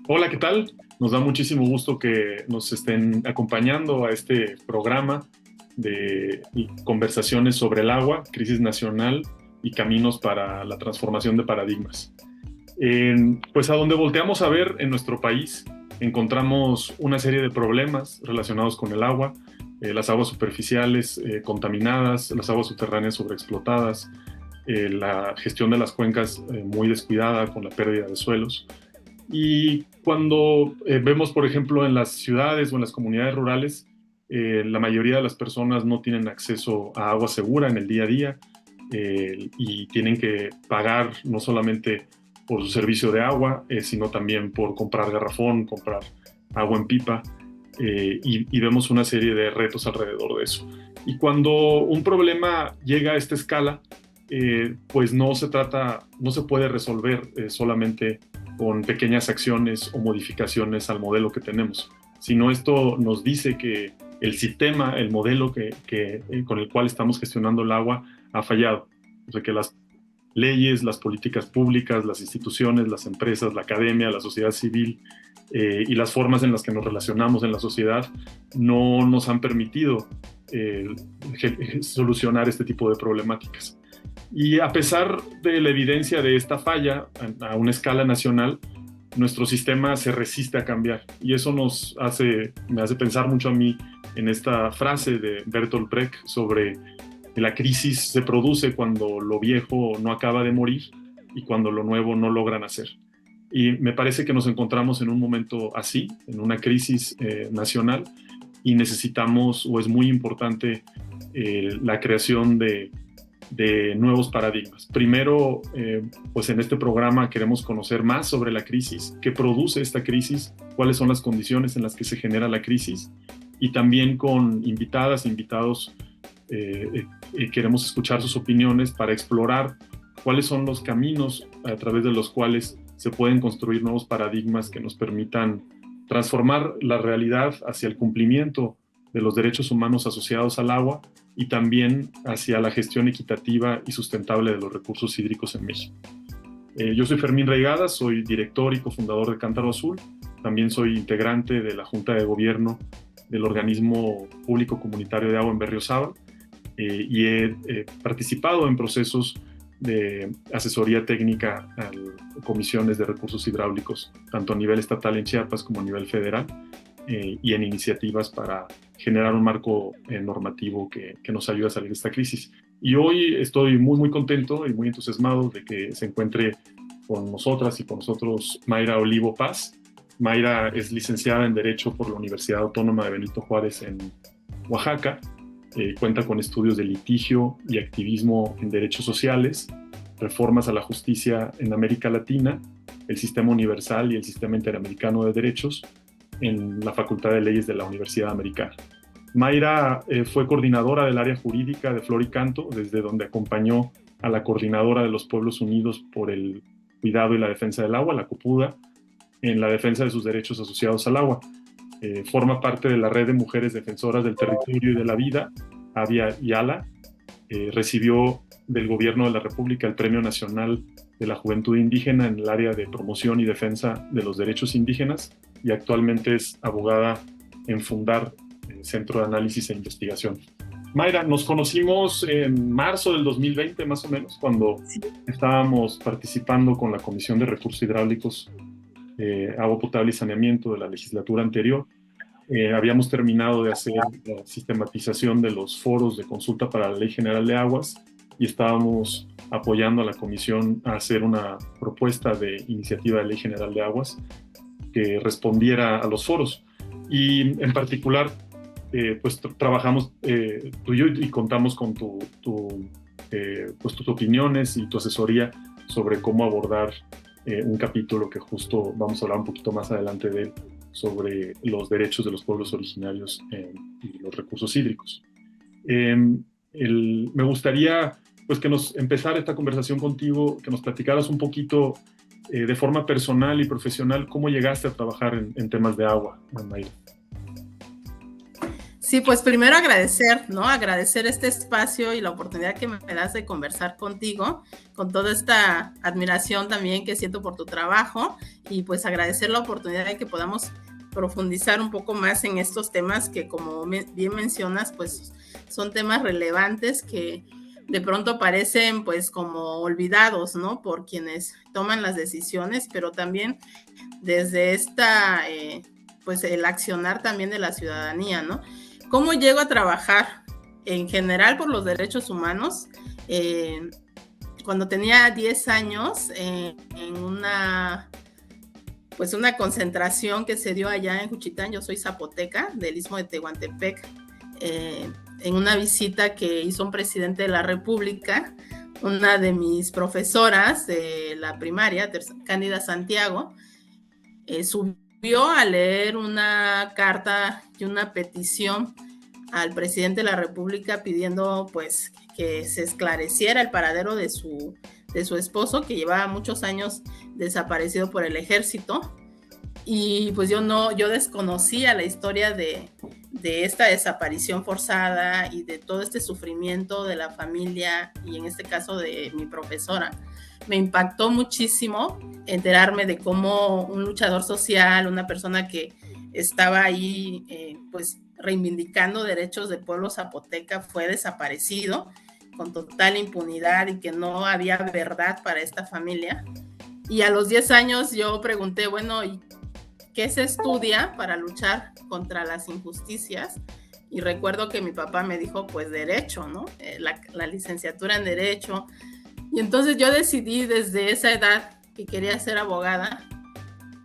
Hola, ¿qué tal? Nos da muchísimo gusto que nos estén acompañando a este programa de conversaciones sobre el agua, crisis nacional y caminos para la transformación de paradigmas. Pues a donde volteamos a ver en nuestro país, encontramos una serie de problemas relacionados con el agua, las aguas superficiales contaminadas, las aguas subterráneas sobreexplotadas, la gestión de las cuencas muy descuidada con la pérdida de suelos. Y cuando vemos, por ejemplo, en las ciudades o en las comunidades rurales, la mayoría de las personas no tienen acceso a agua segura en el día a día y tienen que pagar no solamente por su servicio de agua, sino también por comprar garrafón, comprar agua en pipa, y vemos una serie de retos alrededor de eso. Y cuando un problema llega a esta escala, pues no se puede resolver solamente con pequeñas acciones o modificaciones al modelo que tenemos, sino esto nos dice que el sistema, el modelo con el cual estamos gestionando el agua ha fallado. O sea, que las leyes, las políticas públicas, las instituciones, las empresas, la academia, la sociedad civil y las formas en las que nos relacionamos en la sociedad no nos han permitido eh, solucionar este tipo de problemáticas. Y a pesar de la evidencia de esta falla a una escala nacional, nuestro sistema se resiste a cambiar. Y eso me hace pensar mucho a mí en esta frase de Bertolt Brecht sobre que la crisis se produce cuando lo viejo no acaba de morir y cuando lo nuevo no logra nacer. Y me parece que nos encontramos en un momento así, en una crisis nacional, y necesitamos, o es muy importante, la creación de nuevos paradigmas. Primero, pues en este programa queremos conocer más sobre la crisis, qué produce esta crisis, cuáles son las condiciones en las que se genera la crisis, y también con invitadas, invitados, queremos escuchar sus opiniones para explorar cuáles son los caminos a través de los cuales se pueden construir nuevos paradigmas que nos permitan transformar la realidad hacia el cumplimiento de los derechos humanos asociados al agua y también hacia la gestión equitativa y sustentable de los recursos hídricos en México. Yo soy Fermín Reigada, soy director y cofundador de Cántaro Azul. También soy integrante de la Junta de Gobierno del Organismo Público Comunitario de Agua en Berriozábal y he participado en procesos de asesoría técnica a comisiones de recursos hidráulicos, tanto a nivel estatal en Chiapas como a nivel federal, y en iniciativas para generar un marco normativo que nos ayude a salir de esta crisis. Y hoy estoy muy, muy contento y muy entusiasmado de que se encuentre con nosotras y con nosotros Mayra Olivo Paz. Mayra es licenciada en Derecho por la Universidad Autónoma de Benito Juárez en Oaxaca. Cuenta con estudios de litigio y activismo en derechos sociales, reformas a la justicia en América Latina, el sistema universal y el sistema interamericano de derechos en la Facultad de Leyes de la Universidad Americana. Mayra fue coordinadora del área jurídica de Flor y Canto, desde donde acompañó a la coordinadora de los Pueblos Unidos por el Cuidado y la Defensa del Agua, la COPUDA, en la defensa de sus derechos asociados al agua. Forma parte de la red de mujeres defensoras del territorio y de la vida, Avia y ALA. Recibió del Gobierno de la República el Premio Nacional de la Juventud Indígena en el área de promoción y defensa de los derechos indígenas y actualmente es abogada en Fundar, Centro de Análisis e Investigación. Mayra, nos conocimos en marzo del 2020 más o menos, cuando Sí. estábamos participando con la Comisión de Recursos Hidráulicos, Agua Potable y Saneamiento de la legislatura anterior. Habíamos terminado de hacer la sistematización de los foros de consulta para la Ley General de Aguas y estábamos apoyando a la comisión a hacer una propuesta de iniciativa de Ley General de Aguas que respondiera a los foros. Y en particular, pues trabajamos tú y yo y contamos con pues, tus opiniones y tu asesoría sobre cómo abordar un capítulo que justo vamos a hablar un poquito más adelante de él, sobre los derechos de los pueblos originarios y los recursos hídricos. Me gustaría pues que nos empezara esta conversación contigo, que nos platicaras un poquito de forma personal y profesional cómo llegaste a trabajar en temas de agua, Mayra. Sí, pues primero agradecer, ¿no? Agradecer este espacio y la oportunidad que me das de conversar contigo, con toda esta admiración también que siento por tu trabajo, y pues agradecer la oportunidad de que podamos profundizar un poco más en estos temas que, como bien mencionas, pues son temas relevantes que de pronto parecen pues como olvidados, ¿no? Por quienes toman las decisiones, pero también desde pues el accionar también de la ciudadanía, ¿no? ¿Cómo llego a trabajar en general por los derechos humanos? Cuando tenía 10 años, en una concentración que se dio allá en Juchitán, yo soy zapoteca, del Istmo de Tehuantepec, en una visita que hizo un presidente de la República, una de mis profesoras de la primaria, Cándida Santiago, subió a leer una carta y una petición al presidente de la República pidiendo pues que se esclareciera el paradero de su esposo, que llevaba muchos años desaparecido por el ejército. Y pues yo desconocía la historia de esta desaparición forzada y de todo este sufrimiento de la familia, y en este caso de mi profesora. Me impactó muchísimo enterarme de cómo un luchador social, una persona que estaba ahí pues reivindicando derechos del pueblo zapoteca, fue desaparecido con total impunidad y que no había verdad para esta familia. Y a los 10 años yo pregunté, bueno, ¿y qué se estudia para luchar contra las injusticias? Y recuerdo que mi papá me dijo, pues Derecho, ¿no? La licenciatura en Derecho. Y entonces yo decidí desde esa edad que quería ser abogada,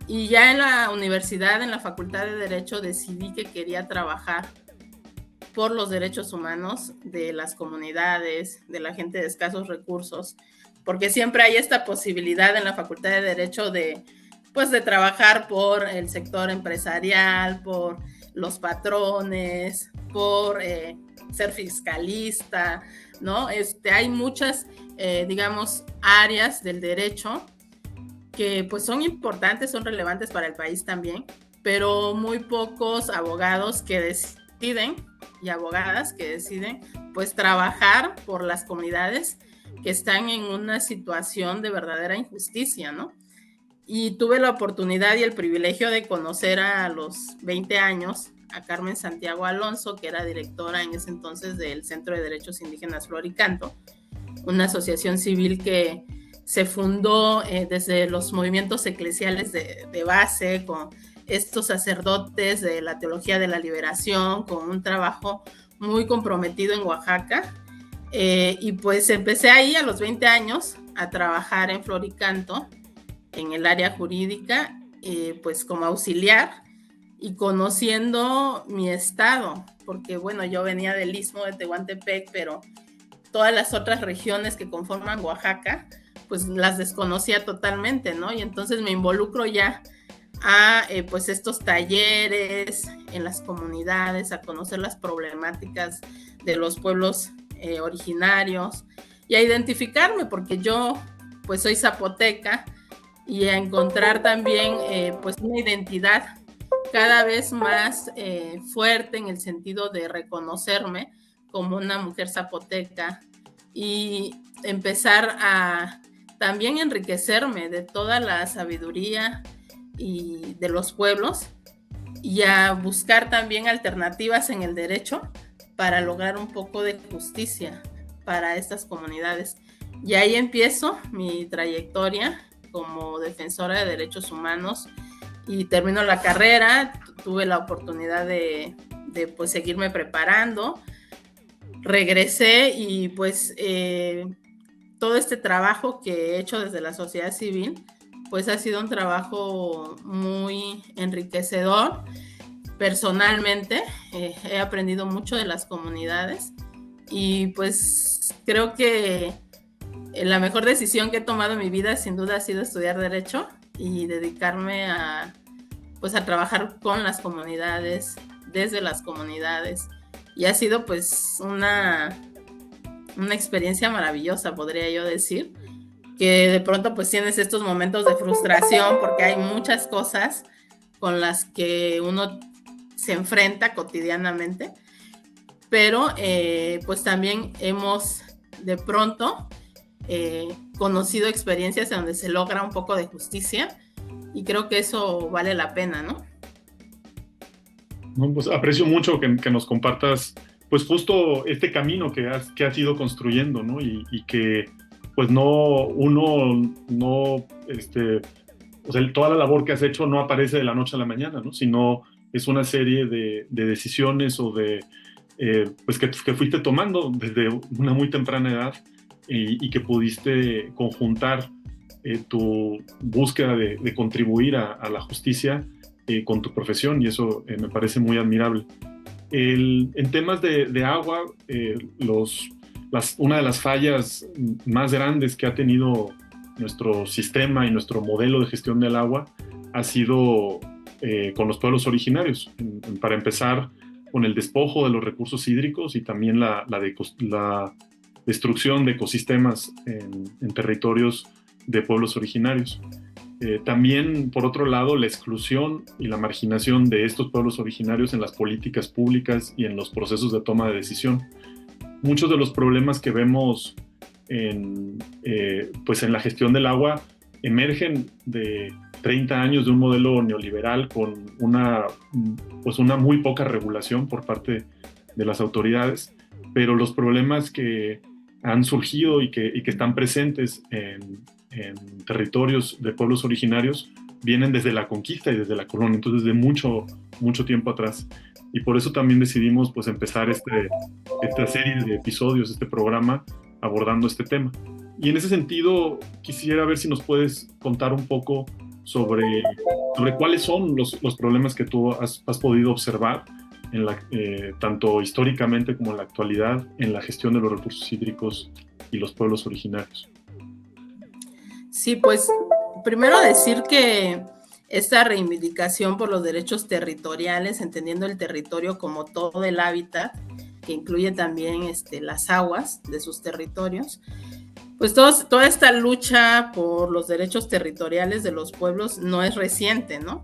y ya en la universidad, en la Facultad de Derecho, decidí que quería trabajar por los derechos humanos de las comunidades, de la gente de escasos recursos, porque siempre hay esta posibilidad en la Facultad de Derecho de trabajar por el sector empresarial, por los patrones, por ser fiscalista, ¿no? Hay muchas, digamos, áreas del derecho que pues son importantes, son relevantes para el país también, pero muy pocos abogados que deciden, y abogadas que deciden pues trabajar por las comunidades que están en una situación de verdadera injusticia, ¿no? Y tuve la oportunidad y el privilegio de conocer a los 20 años a Carmen Santiago Alonso, que era directora en ese entonces del Centro de Derechos Indígenas Flor y Canto, una asociación civil que se fundó desde los movimientos eclesiales de base, con estos sacerdotes de la teología de la liberación, con un trabajo muy comprometido en Oaxaca. Y pues empecé ahí a los 20 años a trabajar en Flor y Canto, en el área jurídica, pues como auxiliar, y conociendo mi estado, porque bueno, yo venía del Istmo de Tehuantepec, pero todas las otras regiones que conforman Oaxaca, pues las desconocía totalmente, ¿no? Y entonces me involucro ya a pues estos talleres en las comunidades, a conocer las problemáticas de los pueblos originarios, y a identificarme, porque yo pues soy zapoteca, y a encontrar también pues una identidad cada vez más fuerte, en el sentido de reconocerme como una mujer zapoteca, y empezar a también enriquecerme de toda la sabiduría y de los pueblos, y a buscar también alternativas en el derecho para lograr un poco de justicia para estas comunidades. Y ahí empiezo mi trayectoria como defensora de derechos humanos, y termino la carrera. Tuve la oportunidad de pues seguirme preparando, regresé, y pues todo este trabajo que he hecho desde la sociedad civil pues ha sido un trabajo muy enriquecedor. Personalmente he aprendido mucho de las comunidades, y pues creo que la mejor decisión que he tomado en mi vida sin duda ha sido estudiar Derecho y dedicarme a trabajar con las comunidades, desde las comunidades, y ha sido pues una experiencia maravillosa, podría yo decir, que de pronto pues tienes estos momentos de frustración porque hay muchas cosas con las que uno se enfrenta cotidianamente, pero pues también hemos de pronto conocido experiencias en donde se logra un poco de justicia, y creo que eso vale la pena, ¿no? No, pues aprecio mucho que nos compartas pues justo este camino que has ido construyendo, ¿no? Y que pues uno no, o sea, toda la labor que has hecho no aparece de la noche a la mañana, ¿no? Sino es una serie de decisiones o pues que fuiste tomando desde una muy temprana edad, y que pudiste conjuntar tu búsqueda de contribuir a la justicia con tu profesión, y eso me parece muy admirable. En temas de agua, una de las fallas más grandes que ha tenido nuestro sistema y nuestro modelo de gestión del agua ha sido con los pueblos originarios. Para empezar, con el despojo de los recursos hídricos y también la destrucción de ecosistemas en territorios de pueblos originarios. También, por otro lado, la exclusión y la marginación de estos pueblos originarios en las políticas públicas y en los procesos de toma de decisión. Muchos de los problemas que vemos pues en la gestión del agua emergen de 30 años de un modelo neoliberal con una muy poca regulación por parte de las autoridades, pero los problemas que han surgido y que están presentes en territorios de pueblos originarios vienen desde la conquista y desde la colonia, entonces de mucho, mucho tiempo atrás. Y por eso también decidimos pues empezar esta serie de episodios, este programa, abordando este tema. Y en ese sentido, quisiera ver si nos puedes contar un poco sobre cuáles son los problemas que tú has podido observar, tanto históricamente como en la actualidad, en la gestión de los recursos hídricos y los pueblos originarios. Sí, pues primero decir que esta reivindicación por los derechos territoriales, entendiendo el territorio como todo el hábitat, que incluye también las aguas de sus territorios, pues toda esta lucha por los derechos territoriales de los pueblos no es reciente, ¿no?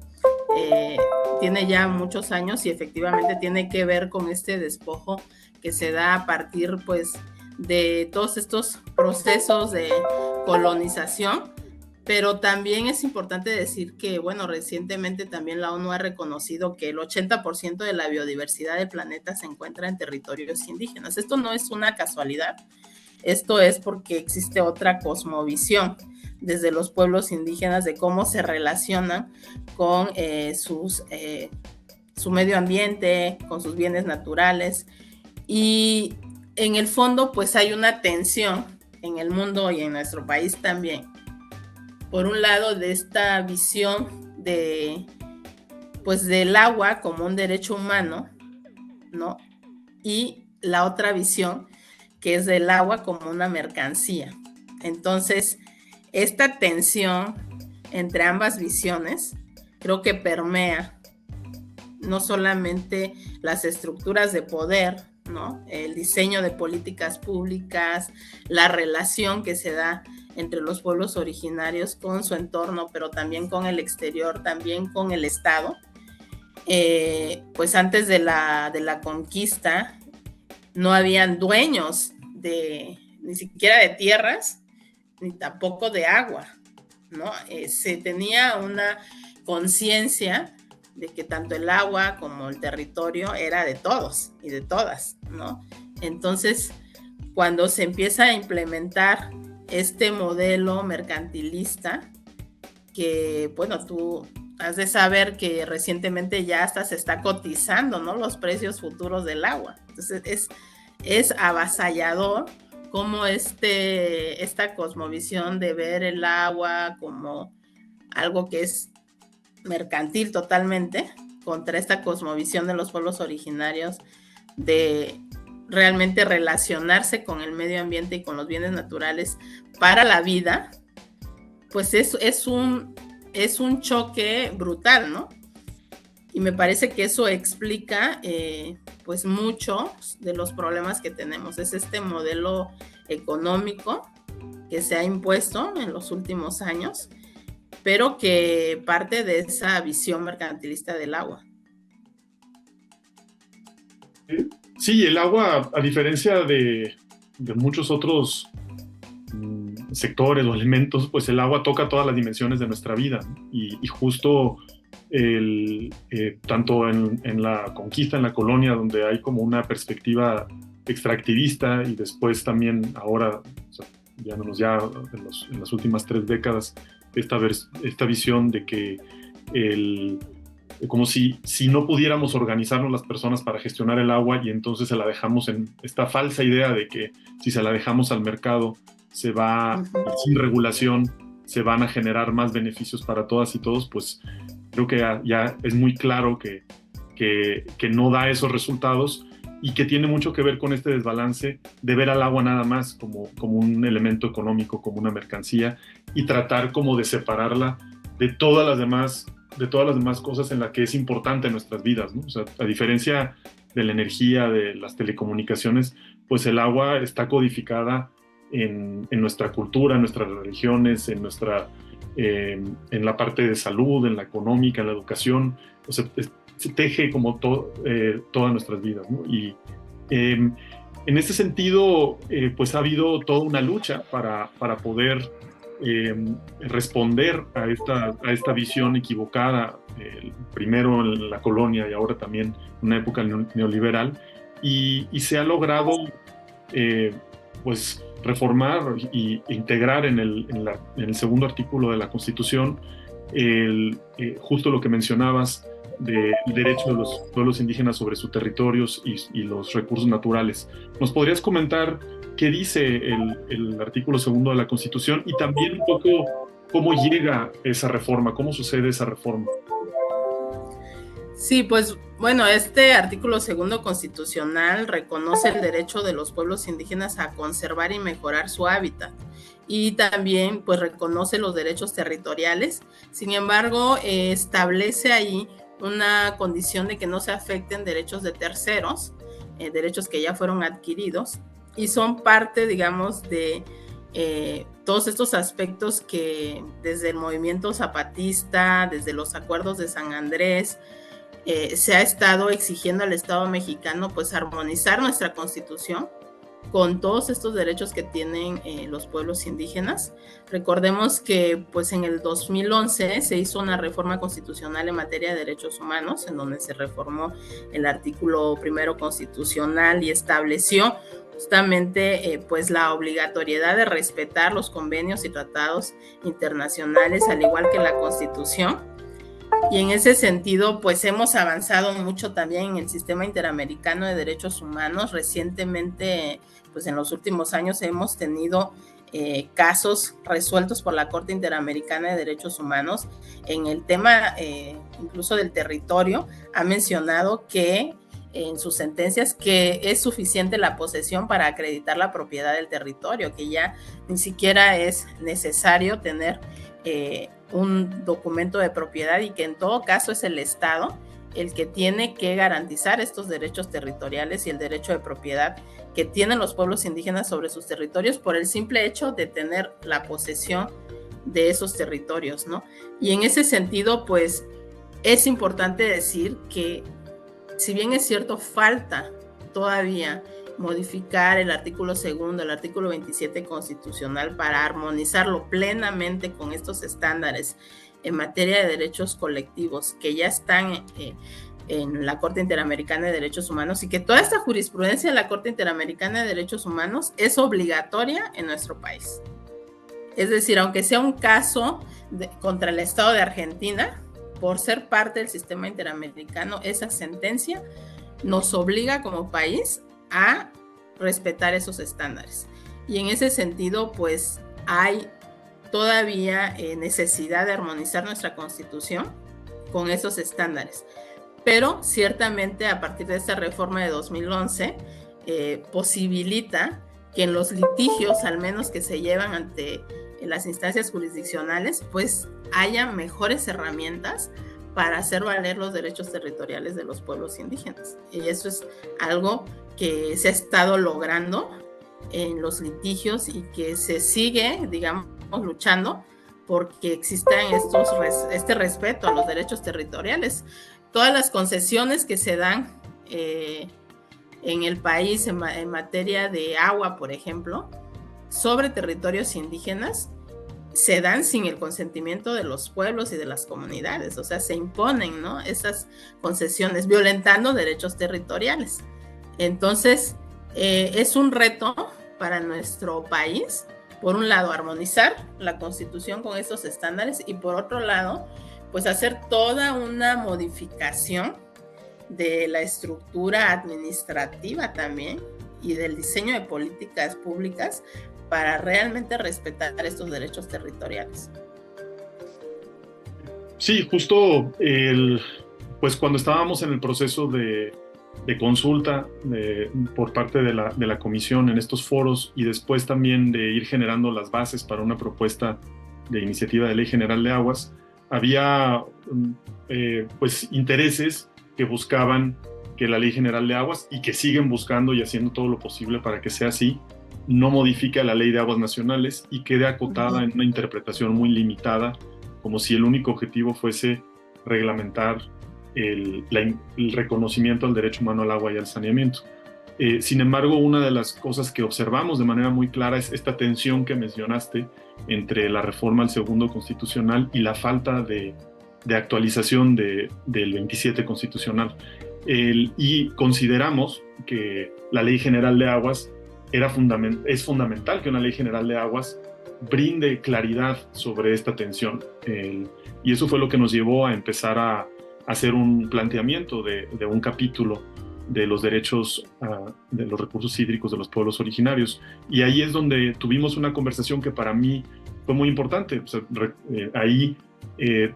Tiene ya muchos años y efectivamente tiene que ver con este despojo que se da a partir, pues, de todos estos procesos de colonización, pero también es importante decir que, bueno, recientemente también la ONU ha reconocido que el 80% de la biodiversidad del planeta se encuentra en territorios indígenas. Esto no es una casualidad, esto es porque existe otra cosmovisión desde los pueblos indígenas de cómo se relacionan con su medio ambiente, con sus bienes naturales, y en el fondo pues hay una tensión en el mundo y en nuestro país también. Por un lado, de esta visión pues del agua como un derecho humano, ¿no? Y la otra visión que es del agua como una mercancía. Entonces, esta tensión entre ambas visiones creo que permea no solamente las estructuras de poder, ¿no? El diseño de políticas públicas, la relación que se da entre los pueblos originarios con su entorno, pero también con el exterior, también con el Estado. Pues antes de la conquista no habían dueños ni siquiera de tierras, ni tampoco de agua, ¿no? Se tenía una conciencia de que tanto el agua como el territorio era de todos y de todas, ¿no? Entonces, cuando se empieza a implementar este modelo mercantilista, que, bueno, tú has de saber que recientemente ya hasta se está cotizando, ¿no?, los precios futuros del agua. Entonces, es avasallador cómo esta cosmovisión de ver el agua como algo que es mercantil totalmente, contra esta cosmovisión de los pueblos originarios de realmente relacionarse con el medio ambiente y con los bienes naturales para la vida, pues es un choque brutal, ¿no? Y me parece que eso explica pues muchos de los problemas que tenemos. Es este modelo económico que se ha impuesto en los últimos años, pero que parte de esa visión mercantilista del agua. Sí, el agua, a diferencia de muchos otros sectores o elementos, pues el agua toca todas las dimensiones de nuestra vida, ¿no? Y justo tanto en la conquista, en la colonia, donde hay como una perspectiva extractivista, y después también ahora, o sea, ya en las últimas 3 décadas, esta visión de que como si no pudiéramos organizarnos las personas para gestionar el agua, y entonces se la dejamos en esta falsa idea de que si se la dejamos al mercado, se va, sin regulación, se van a generar más beneficios para todas y todos. Pues creo que ya es muy claro que no da esos resultados, y que tiene mucho que ver con este desbalance de ver al agua nada más como un elemento económico, como una mercancía, y tratar como de separarla de todas las demás cosas en las que es importante en nuestras vidas, ¿no? O sea, a diferencia de la energía, de las telecomunicaciones, pues el agua está codificada en nuestra cultura, en nuestras religiones, en la parte de salud, en la económica, en la educación. O sea, se teje como todas nuestras vidas, ¿no? Y en ese sentido, pues ha habido toda una lucha para poder responder a esta visión equivocada, primero en la colonia y ahora también en una época neoliberal, y se ha logrado pues reformar e integrar en el segundo artículo de la Constitución justo lo que mencionabas del derecho de los pueblos indígenas sobre sus territorios y los recursos naturales. ¿Nos podrías comentar qué dice el artículo segundo de la Constitución, y también un poco cómo llega esa reforma, cómo sucede esa reforma? Sí, pues bueno, este artículo segundo constitucional reconoce el derecho de los pueblos indígenas a conservar y mejorar su hábitat, y también pues reconoce los derechos territoriales. Sin embargo, establece ahí una condición de que no se afecten derechos de terceros, derechos que ya fueron adquiridos, y son parte, digamos, de todos estos aspectos que desde el movimiento zapatista, desde los acuerdos de San Andrés, se ha estado exigiendo al Estado mexicano pues armonizar nuestra Constitución con todos estos derechos que tienen los pueblos indígenas. Recordemos que pues en el 2011 se hizo una reforma constitucional en materia de derechos humanos, en donde se reformó el artículo primero constitucional y estableció justamente pues la obligatoriedad de respetar los convenios y tratados internacionales, al igual que la Constitución. Y en ese sentido, pues hemos avanzado mucho también en el sistema interamericano de derechos humanos. Recientemente, pues en los últimos años hemos tenido casos resueltos por la Corte Interamericana de Derechos Humanos. En el tema incluso del territorio, ha mencionado que en sus sentencias que es suficiente la posesión para acreditar la propiedad del territorio, que ya ni siquiera es necesario tener un documento de propiedad, y que en todo caso es el Estado el que tiene que garantizar estos derechos territoriales y el derecho de propiedad que tienen los pueblos indígenas sobre sus territorios por el simple hecho de tener la posesión de esos territorios, ¿no? Y en ese sentido, pues es importante decir que si bien es cierto, falta todavía modificar el artículo segundo, el artículo 27 constitucional para armonizarlo plenamente con estos estándares en materia de derechos colectivos que ya están en la Corte Interamericana de Derechos Humanos, y que toda esta jurisprudencia de la Corte Interamericana de Derechos Humanos es obligatoria en nuestro país. Es decir, aunque sea un caso contra el Estado de Argentina, por ser parte del sistema interamericano, esa sentencia nos obliga como país a respetar esos estándares. Y en ese sentido, pues hay todavía necesidad de armonizar nuestra Constitución con esos estándares. Pero ciertamente a partir de esta reforma de 2011 posibilita que en los litigios, al menos que se llevan ante las instancias jurisdiccionales, pues haya mejores herramientas para hacer valer los derechos territoriales de los pueblos indígenas. Y eso es algo que se ha estado logrando en los litigios y que se sigue, digamos, luchando porque existan este respeto a los derechos territoriales. Todas las concesiones que se dan en el país en materia de agua, por ejemplo, sobre territorios indígenas, se dan sin el consentimiento de los pueblos y de las comunidades, o sea, se imponen, ¿no?, esas concesiones, violentando derechos territoriales. Entonces, es un reto para nuestro país, por un lado, armonizar la Constitución con estos estándares y por otro lado, pues hacer toda una modificación de la estructura administrativa también y del diseño de políticas públicas para realmente respetar estos derechos territoriales. Sí, justo pues cuando estábamos en el proceso de consulta por parte de la comisión en estos foros y después también de ir generando las bases para una propuesta de iniciativa de ley general de aguas, había pues intereses que buscaban que la ley general de aguas, y que siguen buscando y haciendo todo lo posible para que sea así, no modifique la ley de aguas nacionales y quede acotada en una interpretación muy limitada, como si el único objetivo fuese reglamentar el reconocimiento al derecho humano al agua y al saneamiento. Sin embargo, una de las cosas que observamos de manera muy clara es esta tensión que mencionaste entre la reforma al segundo constitucional y la falta de actualización del 27 constitucional. Y consideramos que la Ley General de Aguas es fundamental que una Ley General de Aguas brinde claridad sobre esta tensión. Y eso fue lo que nos llevó a empezar a hacer un planteamiento de un capítulo de los derechos de los recursos hídricos de los pueblos originarios. Y ahí es donde tuvimos una conversación que para mí fue muy importante. O sea, ahí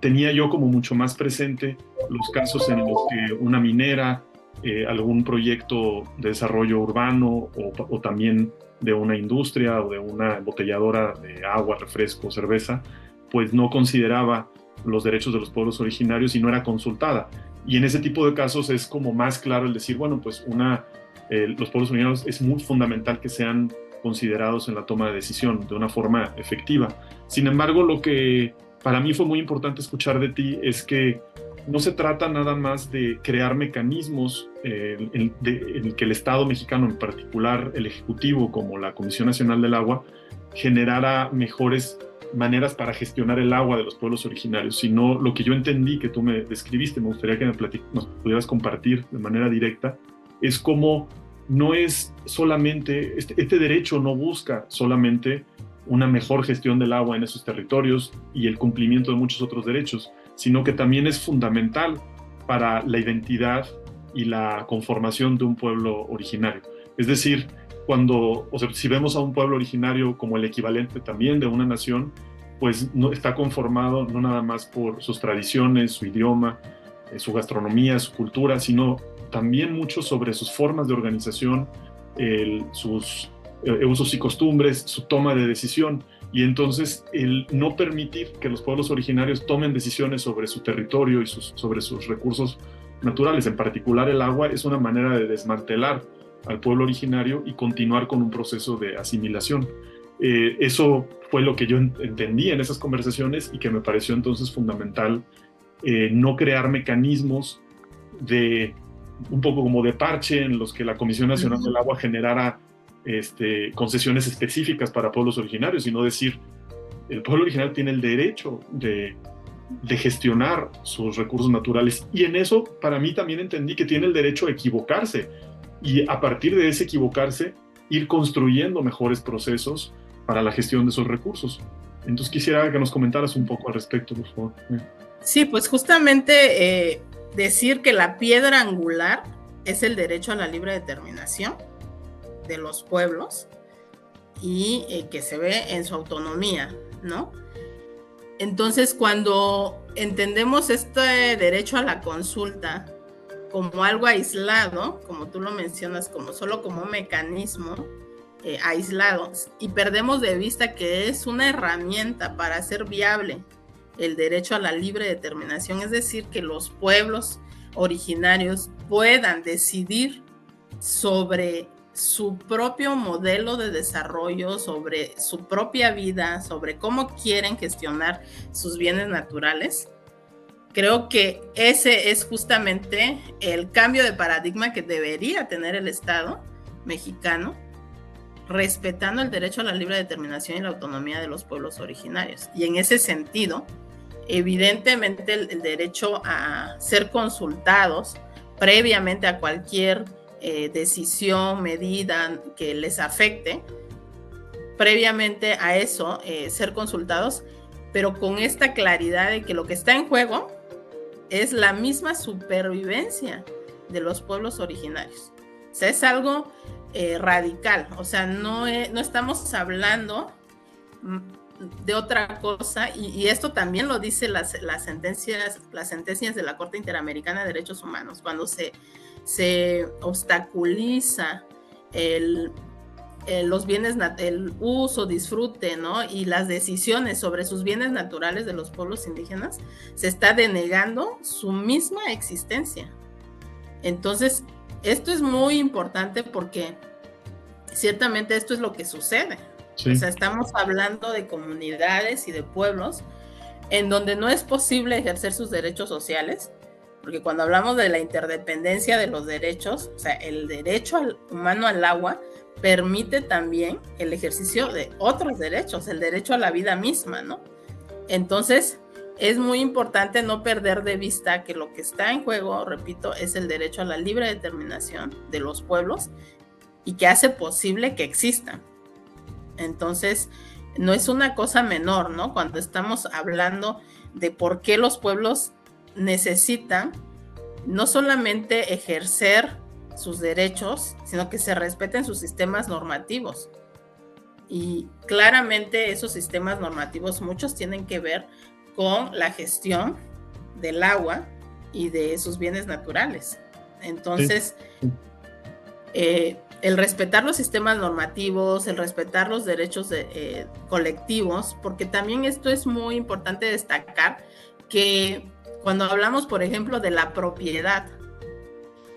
tenía yo como mucho más presente los casos en los que una minera, algún proyecto de desarrollo urbano o también de una industria o de una embotelladora de agua, refresco, cerveza, pues no consideraba los derechos de los pueblos originarios y no era consultada. Y en ese tipo de casos es como más claro el decir, bueno, pues los pueblos originarios es muy fundamental que sean considerados en la toma de decisión de una forma efectiva. Sin embargo, lo que para mí fue muy importante escuchar de ti es que no se trata nada más de crear mecanismos en que el Estado mexicano, en particular el Ejecutivo, como la Comisión Nacional del Agua, generara mejores maneras para gestionar el agua de los pueblos originarios, sino lo que yo entendí que tú me describiste, me gustaría que nos pudieras compartir de manera directa, es cómo no es solamente, este derecho no busca solamente una mejor gestión del agua en esos territorios y el cumplimiento de muchos otros derechos, sino que también es fundamental para la identidad y la conformación de un pueblo originario. Es decir, si vemos a un pueblo originario como el equivalente también de una nación, pues no está conformado no nada más por sus tradiciones, su idioma, su gastronomía, su cultura, sino también mucho sobre sus formas de organización, sus usos y costumbres, su toma de decisión. Y entonces el no permitir que los pueblos originarios tomen decisiones sobre su territorio y sobre sus recursos naturales, en particular el agua, es una manera de desmantelar al pueblo originario y continuar con un proceso de asimilación. Eso fue lo que yo entendí en esas conversaciones y que me pareció entonces fundamental, no crear mecanismos un poco como de parche en los que la Comisión Nacional del Agua generara concesiones específicas para pueblos originarios, sino decir, el pueblo originario tiene el derecho de gestionar sus recursos naturales, y en eso para mí también entendí que tiene el derecho a equivocarse y a partir de ese equivocarse ir construyendo mejores procesos para la gestión de esos recursos. Entonces quisiera que nos comentaras un poco al respecto, por favor. Sí, pues justamente decir que la piedra angular es el derecho a la libre determinación de los pueblos y que se ve en su autonomía, ¿no? Entonces, cuando entendemos este derecho a la consulta como algo aislado, como tú lo mencionas, solo como un mecanismo aislado, y perdemos de vista que es una herramienta para hacer viable el derecho a la libre determinación, es decir, que los pueblos originarios puedan decidir sobre su propio modelo de desarrollo, sobre su propia vida, sobre cómo quieren gestionar sus bienes naturales, Creo que ese es justamente el cambio de paradigma que debería tener el Estado mexicano, respetando el derecho a la libre determinación y la autonomía de los pueblos originarios. Y en ese sentido, evidentemente el derecho a ser consultados previamente a cualquier decisión, medida que les afecte, previamente a eso, ser consultados, pero con esta claridad de que lo que está en juego es la misma supervivencia de los pueblos originarios. O sea, es algo radical. O sea, no estamos hablando de otra cosa, y esto también lo dice las sentencias de la Corte Interamericana de Derechos Humanos, cuando se obstaculiza los bienes, el uso, disfrute, ¿no? Y las decisiones sobre sus bienes naturales de los pueblos indígenas, se está denegando su misma existencia. Entonces, esto es muy importante porque ciertamente esto es lo que sucede. Sí. O sea, estamos hablando de comunidades y de pueblos en donde no es posible ejercer sus derechos sociales, porque cuando hablamos de la interdependencia de los derechos, o sea, el derecho humano al agua permite también el ejercicio de otros derechos, el derecho a la vida misma, ¿no? Entonces, es muy importante no perder de vista que lo que está en juego, repito, es el derecho a la libre determinación de los pueblos y que hace posible que existan. Entonces, no es una cosa menor, ¿no? Cuando estamos hablando de por qué los pueblos necesitan no solamente ejercer sus derechos, sino que se respeten sus sistemas normativos. Y claramente esos sistemas normativos, muchos tienen que ver con la gestión del agua y de sus bienes naturales. Entonces, el respetar los sistemas normativos, el respetar los derechos colectivos, porque también esto es muy importante destacar, que cuando hablamos, por ejemplo, de la propiedad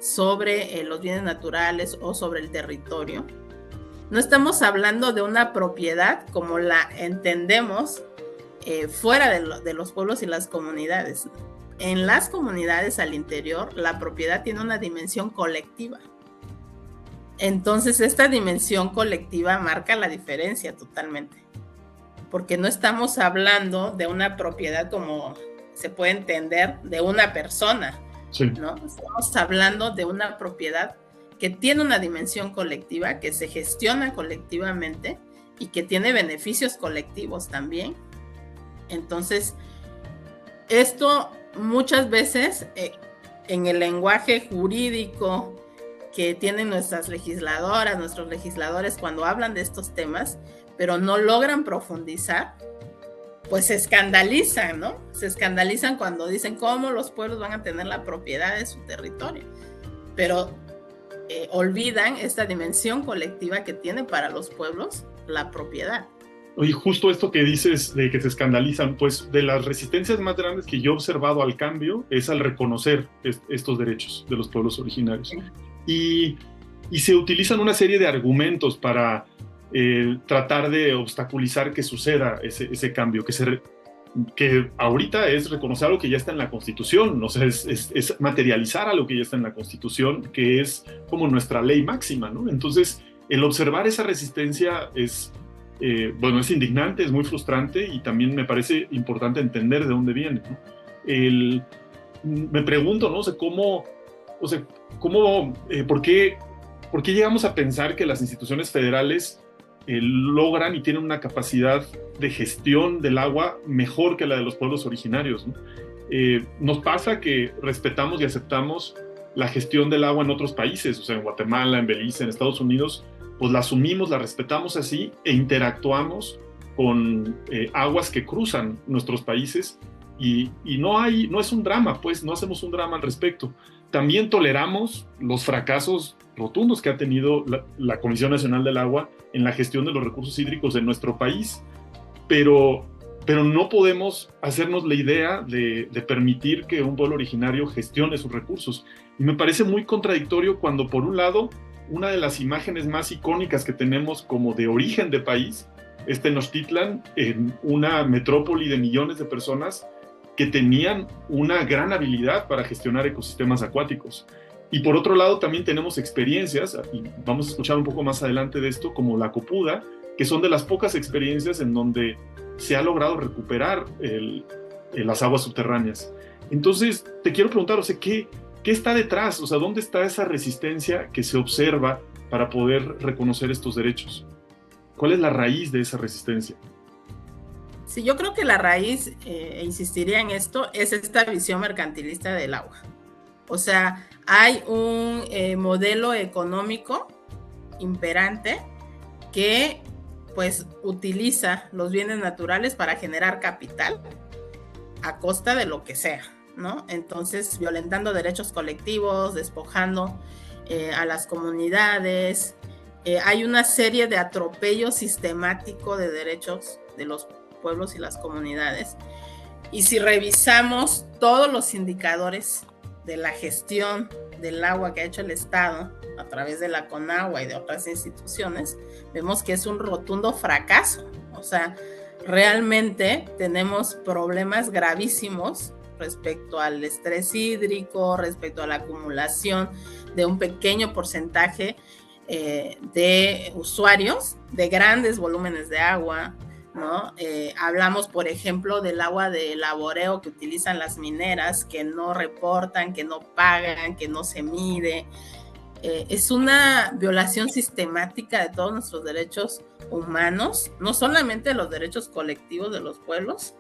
sobre los bienes naturales o sobre el territorio, no estamos hablando de una propiedad como la entendemos fuera de los pueblos y las comunidades. En las comunidades al interior, la propiedad tiene una dimensión colectiva. Entonces, esta dimensión colectiva marca la diferencia totalmente, porque no estamos hablando de una propiedad como se puede entender de una persona, sí, ¿no? Estamos hablando de una propiedad que tiene una dimensión colectiva, que se gestiona colectivamente y que tiene beneficios colectivos también. Entonces, esto muchas veces en el lenguaje jurídico que tienen nuestras legisladoras, nuestros legisladores cuando hablan de estos temas, pero no logran profundizar, pues se escandalizan, ¿no? Se escandalizan cuando dicen cómo los pueblos van a tener la propiedad de su territorio, pero olvidan esta dimensión colectiva que tiene para los pueblos la propiedad. Oye, justo esto que dices de que se escandalizan, pues de las resistencias más grandes que yo he observado al cambio es al reconocer estos derechos de los pueblos originarios. Sí. Y se utilizan una serie de argumentos para tratar de obstaculizar que suceda ese cambio, que ahorita es reconocer algo que ya está en la Constitución, o sea, es materializar algo que ya está en la Constitución, que es como nuestra ley máxima, ¿no? Entonces, el observar esa resistencia es indignante, es muy frustrante, y también me parece importante entender de dónde viene, ¿no? Me pregunto, ¿no? ¿Por qué llegamos a pensar que las instituciones federales logran y tienen una capacidad de gestión del agua mejor que la de los pueblos originarios, ¿no? Nos pasa que respetamos y aceptamos la gestión del agua en otros países, o sea, en Guatemala, en Belice, en Estados Unidos, pues la asumimos, la respetamos así e interactuamos con aguas que cruzan nuestros países y no es un drama, pues no hacemos un drama al respecto. También toleramos los fracasos rotundos que ha tenido la Comisión Nacional del Agua en la gestión de los recursos hídricos de nuestro país, pero no podemos hacernos la idea de permitir que un pueblo originario gestione sus recursos. Y me parece muy contradictorio cuando, por un lado, una de las imágenes más icónicas que tenemos como de origen de país es Tenochtitlan, en una metrópoli de millones de personas, que tenían una gran habilidad para gestionar ecosistemas acuáticos. Y por otro lado también tenemos experiencias, y vamos a escuchar un poco más adelante de esto, como la copuda, que son de las pocas experiencias en donde se ha logrado recuperar las aguas subterráneas. Entonces, te quiero preguntar, o sea, ¿qué está detrás? O sea, ¿dónde está esa resistencia que se observa para poder reconocer estos derechos? ¿Cuál es la raíz de esa resistencia? Sí, yo creo que la raíz, insistiría en esto, es esta visión mercantilista del agua. O sea, hay un modelo económico imperante que pues utiliza los bienes naturales para generar capital a costa de lo que sea, ¿no? Entonces, violentando derechos colectivos, despojando a las comunidades. Hay una serie de atropellos sistemáticos de derechos de los pueblos y las comunidades. Y si revisamos todos los indicadores de la gestión del agua que ha hecho el Estado a través de la CONAGUA y de otras instituciones, vemos que es un rotundo fracaso. O sea, realmente tenemos problemas gravísimos respecto al estrés hídrico, respecto a la acumulación de un pequeño porcentaje de usuarios de grandes volúmenes de agua, ¿no? Hablamos, por ejemplo, del agua de laboreo que utilizan las mineras, que no reportan, que no pagan, que no se mide. Es una violación sistemática de todos nuestros derechos humanos, no solamente los derechos colectivos de los pueblos,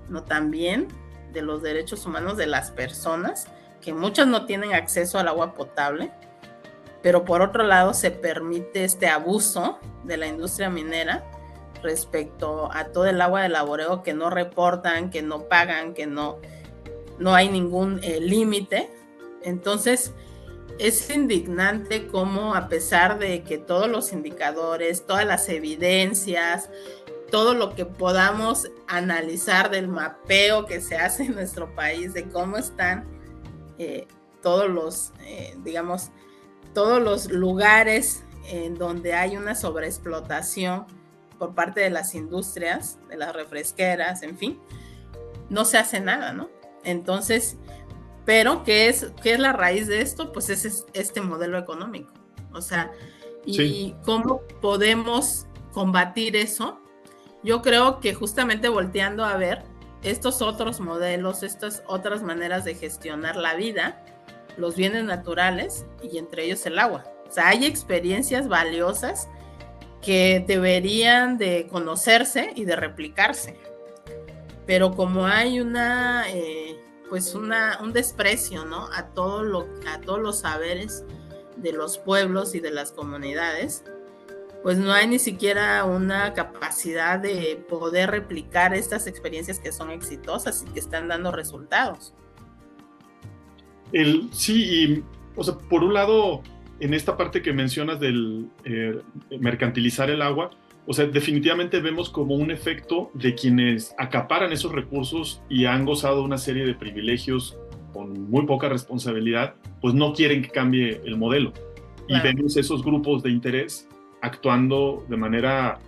sino también de los derechos humanos de las personas, que muchas no tienen acceso al agua potable, pero por otro lado se permite este abuso de la industria minera respecto a todo el agua de laboreo que no reportan, que no pagan, que no hay ningún límite. Entonces, es indignante cómo, a pesar de que todos los indicadores, todas las evidencias, todo lo que podamos analizar del mapeo que se hace en nuestro país, de cómo están todos los, digamos, todos los lugares en donde hay una sobreexplotación por parte de las industrias, de las refresqueras, en fin, no se hace nada, ¿no? Entonces, pero ¿qué es la raíz de esto? Pues es este modelo económico. O sea, ¿y cómo podemos combatir eso? Yo creo que justamente volteando a ver estos otros modelos, estas otras maneras de gestionar la vida, los bienes naturales y entre ellos el agua. O sea, hay experiencias valiosas que deberían de conocerse y de replicarse. Pero como hay pues un desprecio, ¿no? a todos los saberes de los pueblos y de las comunidades, pues no hay ni siquiera una capacidad de poder replicar estas experiencias que son exitosas y que están dando resultados. Sí, o sea, por un lado, en esta parte que mencionas del mercantilizar el agua, o sea, definitivamente vemos como un efecto de quienes acaparan esos recursos y han gozado una serie de privilegios con muy poca responsabilidad, pues no quieren que cambie el modelo. Claro. Y vemos esos grupos de interés actuando de manera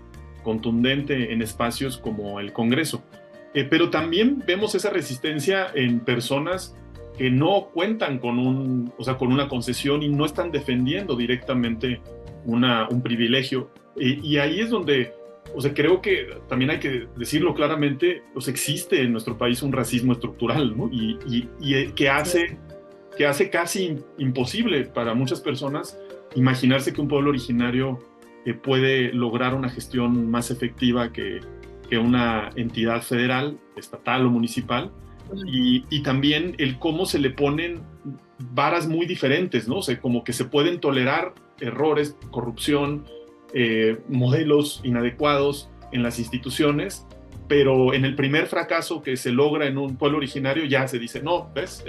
contundente en espacios como el Congreso. Pero también vemos esa resistencia en personas que no cuentan con una concesión y no están defendiendo directamente un privilegio. Y ahí es donde, o sea, creo que también hay que decirlo claramente, pues existe en nuestro país un racismo estructural, ¿no? Y que hace casi imposible para muchas personas imaginarse que un pueblo originario puede lograr una gestión más efectiva que una entidad federal, estatal o municipal. Y también el cómo se le ponen varas muy diferentes, ¿no? O sea, como que se pueden tolerar errores, corrupción, modelos inadecuados en las instituciones, pero en el primer fracaso que se logra en un pueblo originario ya se dice, no, ¿ves?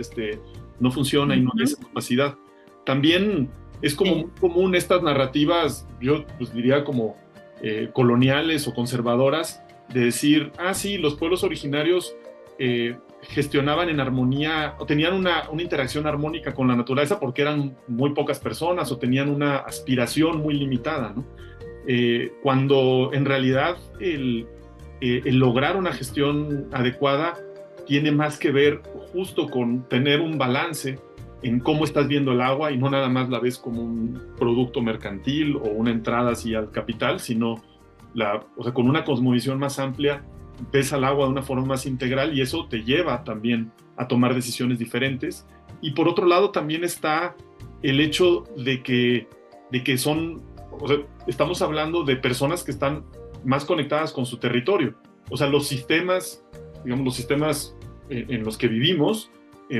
No funciona y no hay esa capacidad. También es como muy común estas narrativas, yo pues diría como coloniales o conservadoras, de decir, sí, los pueblos originarios gestionaban en armonía o tenían una interacción armónica con la naturaleza porque eran muy pocas personas o tenían una aspiración muy limitada, ¿no? Cuando en realidad el lograr una gestión adecuada tiene más que ver justo con tener un balance en cómo estás viendo el agua y no nada más la ves como un producto mercantil o una entrada así al capital, sino o sea, con una cosmovisión más amplia ves al agua de una forma más integral y eso te lleva también a tomar decisiones diferentes. Y por otro lado también está el hecho de que son, o sea, estamos hablando de personas que están más conectadas con su territorio. O sea, los sistemas, digamos, los sistemas en los que vivimos,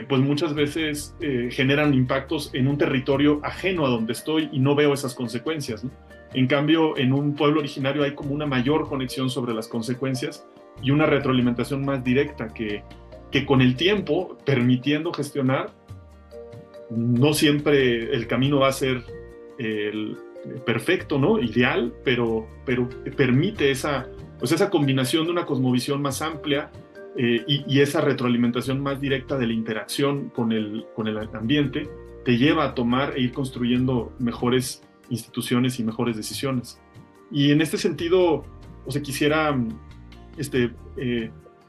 pues muchas veces generan impactos en un territorio ajeno a donde estoy y no veo esas consecuencias, ¿no? En cambio, en un pueblo originario hay como una mayor conexión sobre las consecuencias y una retroalimentación más directa que con el tiempo, permitiendo gestionar, no siempre el camino va a ser el perfecto, ¿no? Ideal, pero permite esa combinación de una cosmovisión más amplia y esa retroalimentación más directa de la interacción con el ambiente, te lleva a tomar e ir construyendo mejores instituciones y mejores decisiones. Y en este sentido, o sea, quisiera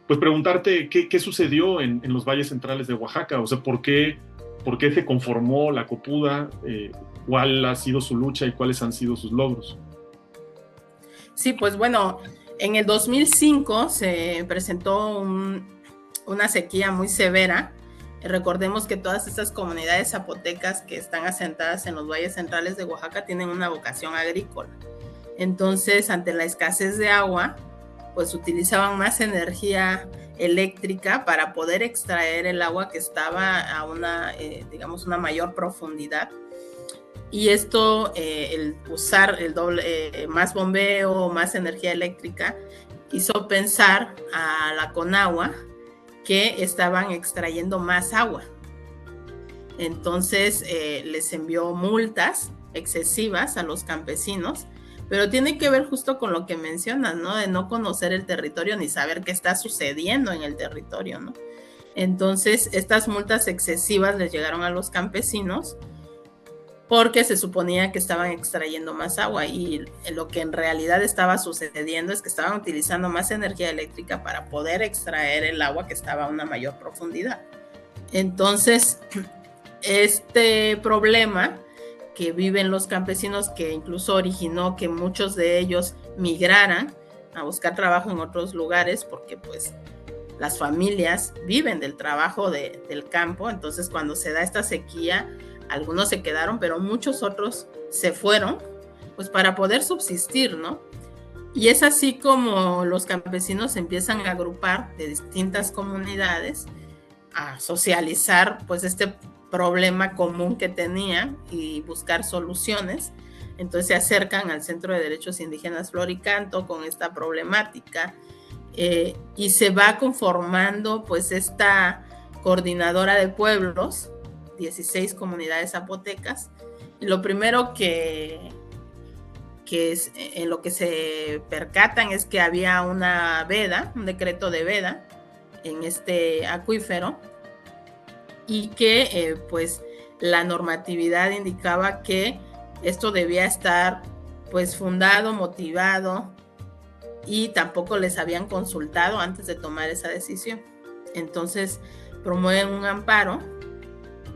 pues preguntarte qué sucedió en los valles centrales de Oaxaca, o sea, ¿por qué se conformó la Copuda? ¿Cuál ha sido su lucha y cuáles han sido sus logros? Sí, pues bueno, en el 2005 se presentó una sequía muy severa. Recordemos que todas estas comunidades zapotecas que están asentadas en los valles centrales de Oaxaca tienen una vocación agrícola. Entonces, ante la escasez de agua, pues utilizaban más energía eléctrica para poder extraer el agua que estaba a una mayor profundidad. Y esto, el usar el doble, más bombeo, más energía eléctrica, hizo pensar a la Conagua que estaban extrayendo más agua. Entonces les envió multas excesivas a los campesinos, pero tiene que ver justo con lo que mencionas, ¿no? De no conocer el territorio ni saber qué está sucediendo en el territorio, ¿no? Entonces estas multas excesivas les llegaron a los campesinos porque se suponía que estaban extrayendo más agua y lo que en realidad estaba sucediendo es que estaban utilizando más energía eléctrica para poder extraer el agua que estaba a una mayor profundidad. Entonces, este problema que viven los campesinos, que incluso originó que muchos de ellos migraran a buscar trabajo en otros lugares, porque pues las familias viven del trabajo del campo, entonces cuando se da esta sequía, algunos se quedaron, pero muchos otros se fueron, pues para poder subsistir, ¿no? Y es así como los campesinos se empiezan a agrupar de distintas comunidades, a socializar pues este problema común que tenían y buscar soluciones. Entonces se acercan al Centro de Derechos Indígenas Flor y Canto con esta problemática y se va conformando pues esta coordinadora de pueblos, 16 comunidades zapotecas, y lo primero que es, en lo que se percatan es que había una veda, un decreto de veda en este acuífero y que pues la normatividad indicaba que esto debía estar pues fundado, motivado y tampoco les habían consultado antes de tomar esa decisión. Entonces promueven un amparo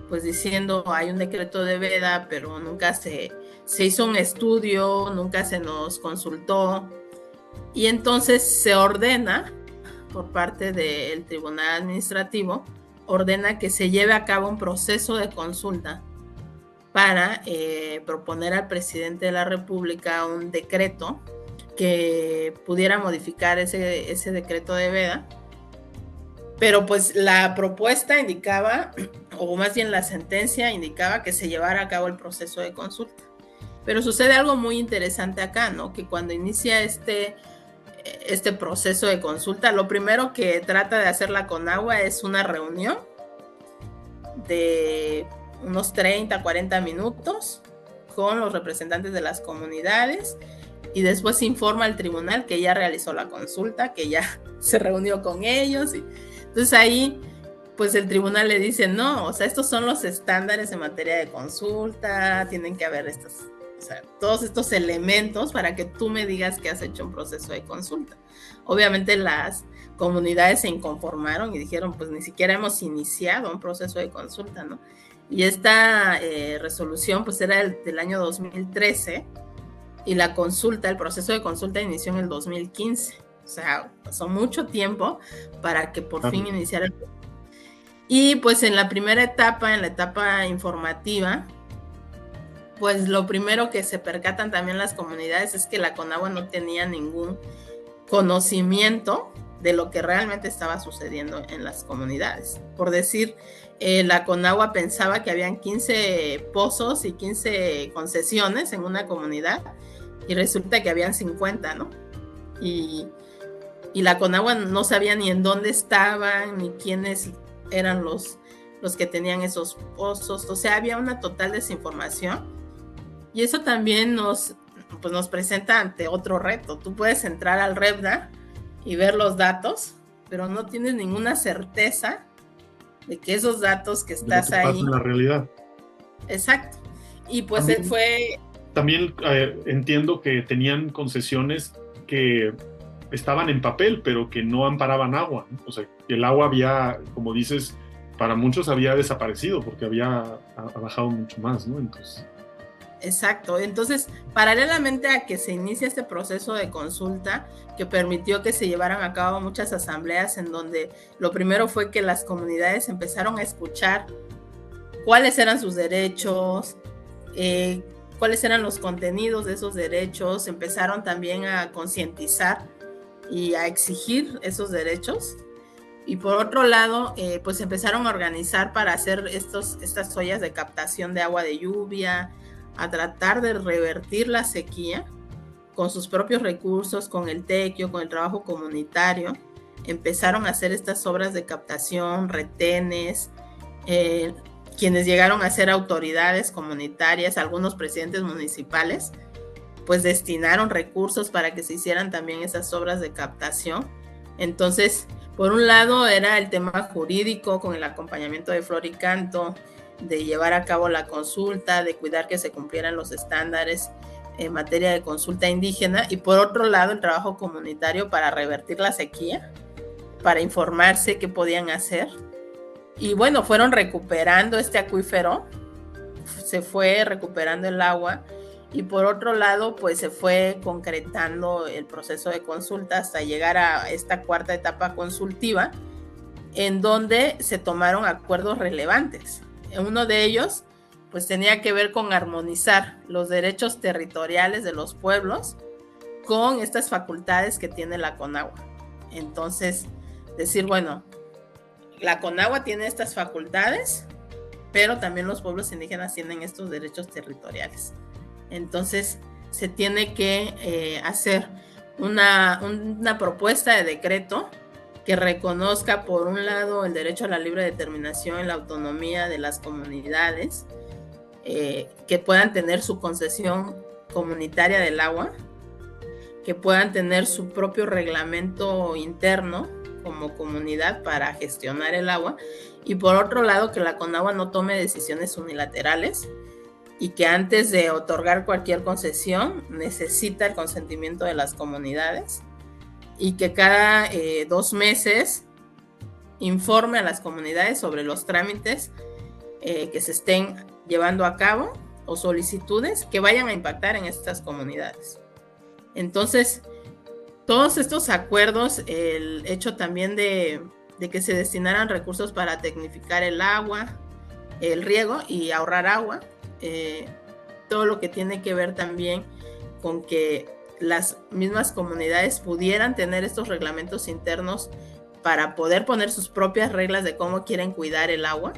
pues diciendo hay un decreto de veda, pero nunca se hizo un estudio, nunca se nos consultó, y entonces se ordena por parte del Tribunal Administrativo, ordena que se lleve a cabo un proceso de consulta para proponer al presidente de la República un decreto que pudiera modificar ese decreto de veda. Pero pues la propuesta indicaba, o más bien la sentencia indicaba que se llevara a cabo el proceso de consulta. Pero sucede algo muy interesante acá, ¿no? Que cuando inicia este proceso de consulta, lo primero que trata de hacer la Conagua es una reunión de unos 30, 40 minutos con los representantes de las comunidades y después se informa al tribunal que ya realizó la consulta, que ya se reunió con ellos y entonces ahí, pues el tribunal le dice, no, o sea, estos son los estándares en materia de consulta, tienen que haber todos estos elementos para que tú me digas que has hecho un proceso de consulta. Obviamente las comunidades se inconformaron y dijeron, pues ni siquiera hemos iniciado un proceso de consulta, ¿no? Y esta resolución pues era del año 2013 y la consulta, el proceso de consulta inició en el 2015. O sea, pasó mucho tiempo para que por fin iniciara el... Y pues en la primera etapa, en la etapa informativa, pues lo primero que se percatan también las comunidades es que la Conagua no tenía ningún conocimiento de lo que realmente estaba sucediendo en las comunidades. Por decir, la Conagua pensaba que habían 15 pozos y 15 concesiones en una comunidad y resulta que habían 50, ¿no? Y la Conagua no sabía ni en dónde estaban, ni quiénes eran los que tenían esos pozos. O sea, había una total desinformación. Y eso también nos presenta ante otro reto. Tú puedes entrar al REVDA y ver los datos, pero no tienes ninguna certeza de que esos datos que estás que ahí... pasa en la realidad. Exacto. Y pues También entiendo que tenían concesiones que estaban en papel, pero que no amparaban agua, ¿no? O sea, el agua había, como dices, para muchos había desaparecido porque había bajado mucho más, ¿no? Entonces... Exacto. Entonces, paralelamente a que se inicia este proceso de consulta que permitió que se llevaran a cabo muchas asambleas en donde lo primero fue que las comunidades empezaron a escuchar cuáles eran sus derechos, cuáles eran los contenidos de esos derechos, empezaron también a concientizar y a exigir esos derechos. Y por otro lado, pues empezaron a organizar para hacer estas ollas de captación de agua de lluvia, a tratar de revertir la sequía con sus propios recursos, con el tequio, con el trabajo comunitario. Empezaron a hacer estas obras de captación, retenes, quienes llegaron a ser autoridades comunitarias, algunos presidentes municipales, pues destinaron recursos para que se hicieran también esas obras de captación. Entonces, por un lado era el tema jurídico con el acompañamiento de Flor y Canto, de llevar a cabo la consulta, de cuidar que se cumplieran los estándares en materia de consulta indígena, y por otro lado el trabajo comunitario para revertir la sequía, para informarse qué podían hacer. Y bueno, fueron recuperando este acuífero, se fue recuperando el agua, y por otro lado pues se fue concretando el proceso de consulta hasta llegar a esta cuarta etapa consultiva, en donde se tomaron acuerdos relevantes. Uno de ellos pues tenía que ver con armonizar los derechos territoriales de los pueblos con estas facultades que tiene la Conagua. Entonces, decir, bueno, la Conagua tiene estas facultades, pero también los pueblos indígenas tienen estos derechos territoriales. Entonces, se tiene que hacer una propuesta de decreto que reconozca, por un lado, el derecho a la libre determinación y la autonomía de las comunidades, que puedan tener su concesión comunitaria del agua, que puedan tener su propio reglamento interno como comunidad para gestionar el agua, y por otro lado, que la Conagua no tome decisiones unilaterales y que antes de otorgar cualquier concesión necesita el consentimiento de las comunidades, y que cada 2 meses informe a las comunidades sobre los trámites que se estén llevando a cabo o solicitudes que vayan a impactar en estas comunidades. Entonces, todos estos acuerdos, el hecho también de que se destinaran recursos para tecnificar el agua, el riego y ahorrar agua, todo lo que tiene que ver también con que las mismas comunidades pudieran tener estos reglamentos internos para poder poner sus propias reglas de cómo quieren cuidar el agua,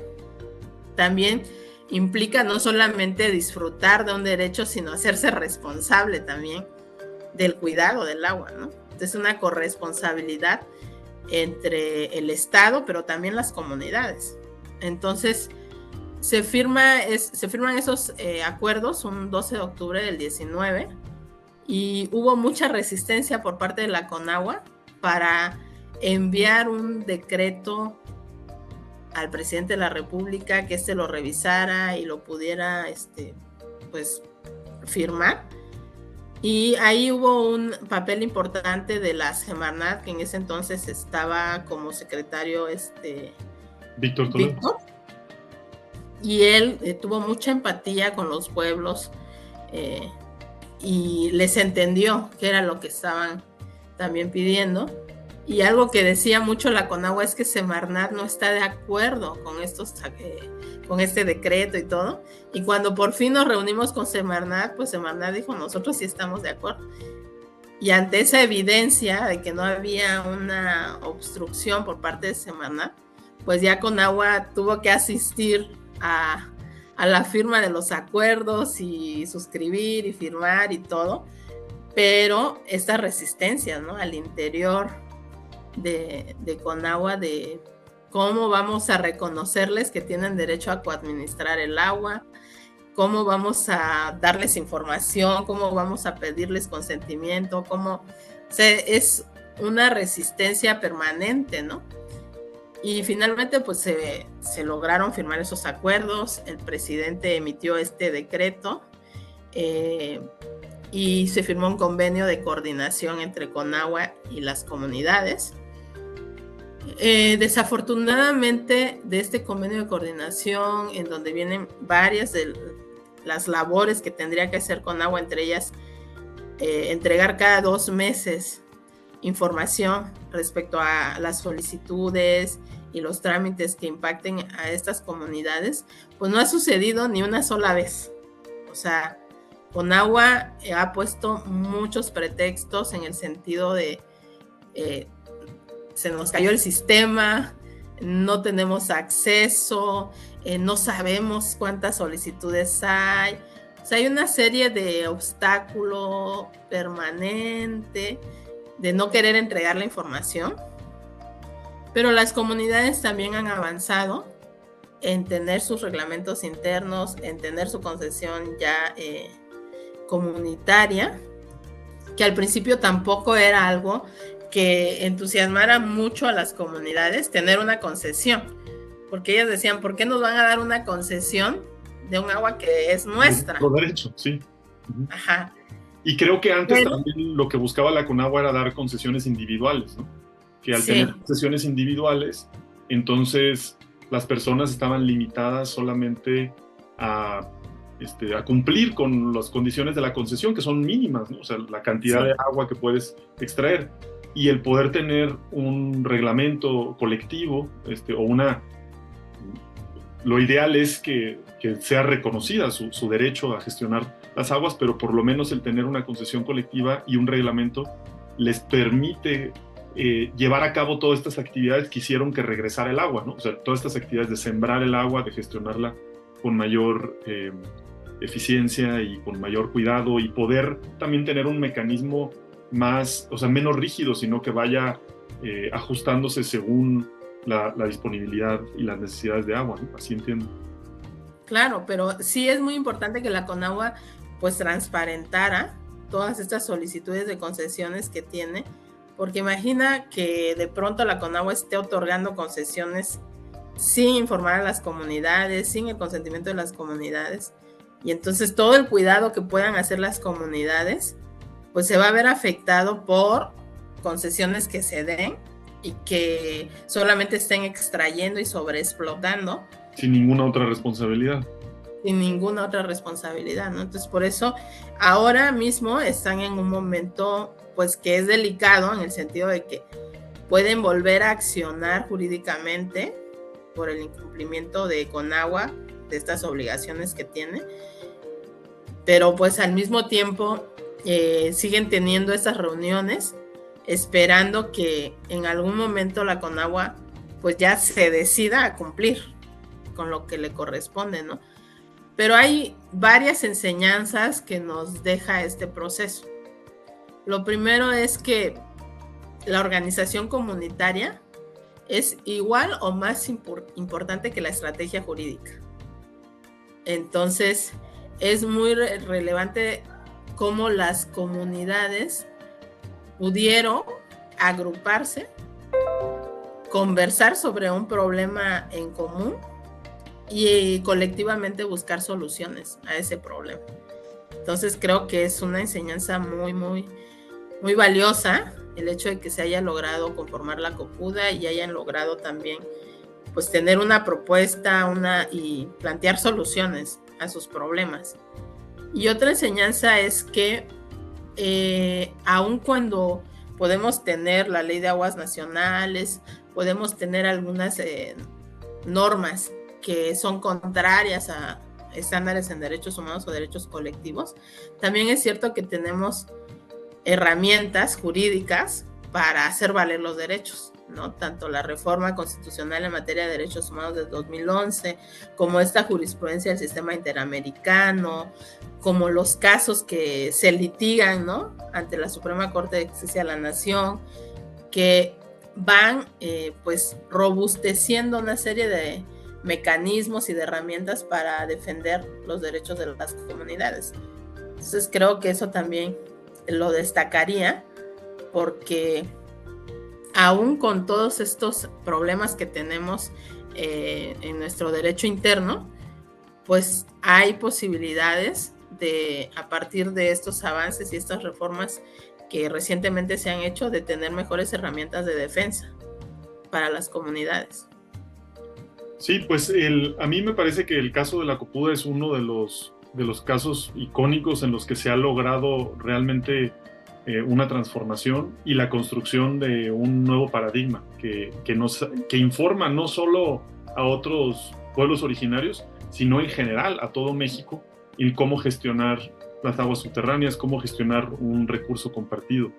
también implica no solamente disfrutar de un derecho, sino hacerse responsable también del cuidado del agua, ¿no? Entonces, una corresponsabilidad entre el Estado, pero también las comunidades. Entonces, se firman esos acuerdos un 12 de octubre del 19, y hubo mucha resistencia por parte de la Conagua para enviar un decreto al presidente de la República, que lo revisara y lo pudiera pues firmar. Y ahí hubo un papel importante de la Semarnat, que en ese entonces estaba como secretario Víctor Toledo. Y él tuvo mucha empatía con los pueblos y les entendió qué era lo que estaban también pidiendo. Y algo que decía mucho la Conagua es que Semarnat no está de acuerdo con con este decreto y todo. Y cuando por fin nos reunimos con Semarnat, pues Semarnat dijo, nosotros sí estamos de acuerdo. Y ante esa evidencia de que no había una obstrucción por parte de Semarnat, pues ya Conagua tuvo que asistir a la firma de los acuerdos y suscribir y firmar y todo. Pero esta resistencia, ¿no?, al interior de Conagua, de cómo vamos a reconocerles que tienen derecho a coadministrar el agua, cómo vamos a darles información, cómo vamos a pedirles consentimiento, es una resistencia permanente, ¿no? Y finalmente pues se lograron firmar esos acuerdos, el presidente emitió este decreto y se firmó un convenio de coordinación entre Conagua y las comunidades. Desafortunadamente de este convenio de coordinación, en donde vienen varias de las labores que tendría que hacer Conagua, entre ellas entregar cada 2 meses información respecto a las solicitudes y los trámites que impacten a estas comunidades, pues no ha sucedido ni una sola vez. O sea, Conagua ha puesto muchos pretextos en el sentido de se nos cayó el sistema, no tenemos acceso, no sabemos cuántas solicitudes hay. O sea, hay una serie de obstáculos permanente de no querer entregar la información, pero las comunidades también han avanzado en tener sus reglamentos internos, en tener su concesión ya comunitaria, que al principio tampoco era algo que entusiasmara mucho a las comunidades tener una concesión, porque ellas decían, ¿por qué nos van a dar una concesión de un agua que es nuestra? Por derecho, sí. Ajá. Y creo que antes también lo que buscaba la Conagua era dar concesiones individuales, ¿no? Que al tener concesiones individuales, entonces las personas estaban limitadas solamente a cumplir con las condiciones de la concesión, que son mínimas, ¿no? O sea, la cantidad de agua que puedes extraer. Y el poder tener un reglamento colectivo, lo ideal es que sea reconocida su derecho a gestionar las aguas, pero por lo menos el tener una concesión colectiva y un reglamento les permite llevar a cabo todas estas actividades que hicieron que regresara el agua, ¿no? O sea, todas estas actividades de sembrar el agua, de gestionarla con mayor eficiencia y con mayor cuidado, y poder también tener un mecanismo más, o sea, menos rígido, sino que vaya ajustándose según la disponibilidad y las necesidades de agua, ¿no? Así entiendo. Claro, pero sí es muy importante que la Conagua pues transparentara todas estas solicitudes de concesiones que tiene, porque imagina que de pronto la Conagua esté otorgando concesiones sin informar a las comunidades, sin el consentimiento de las comunidades, y entonces todo el cuidado que puedan hacer las comunidades pues se va a ver afectado por concesiones que se den y que solamente estén extrayendo y sobreexplotando. Sin ninguna otra responsabilidad. Sin ninguna otra responsabilidad, ¿no? Entonces, por eso, ahora mismo están en un momento, pues, que es delicado, en el sentido de que pueden volver a accionar jurídicamente por el incumplimiento de Conagua, de estas obligaciones que tiene, pero pues al mismo tiempo siguen teniendo estas reuniones, esperando que en algún momento la Conagua pues ya se decida a cumplir con lo que le corresponde, ¿no? Pero hay varias enseñanzas que nos deja este proceso. Lo primero es que la organización comunitaria es igual o más importante que la estrategia jurídica. Entonces, es muy relevante cómo las comunidades pudieron agruparse, conversar sobre un problema en común y colectivamente buscar soluciones a ese problema. Entonces creo que es una enseñanza muy, muy, muy valiosa el hecho de que se haya logrado conformar la Copuda y hayan logrado también pues tener una propuesta y plantear soluciones a sus problemas. Y otra enseñanza es que aun cuando podemos tener la ley de aguas nacionales, podemos tener algunas normas que son contrarias a estándares en derechos humanos o derechos colectivos, también es cierto que tenemos herramientas jurídicas para hacer valer los derechos, ¿no? Tanto la reforma constitucional en materia de derechos humanos de 2011, como esta jurisprudencia del sistema interamericano, como los casos que se litigan, ¿no?, ante la Suprema Corte de Justicia de la Nación, que van pues robusteciendo una serie de mecanismos y de herramientas para defender los derechos de las comunidades. Entonces creo que eso también lo destacaría, porque aún con todos estos problemas que tenemos en nuestro derecho interno, pues hay posibilidades de, a partir de estos avances y estas reformas que recientemente se han hecho, de tener mejores herramientas de defensa para las comunidades. Sí, pues a mí me parece que el caso de la Copuda es uno de los casos icónicos en los que se ha logrado realmente una transformación y la construcción de un nuevo paradigma que informa no solo a otros pueblos originarios, sino en general a todo México, en cómo gestionar las aguas subterráneas, cómo gestionar un recurso compartido.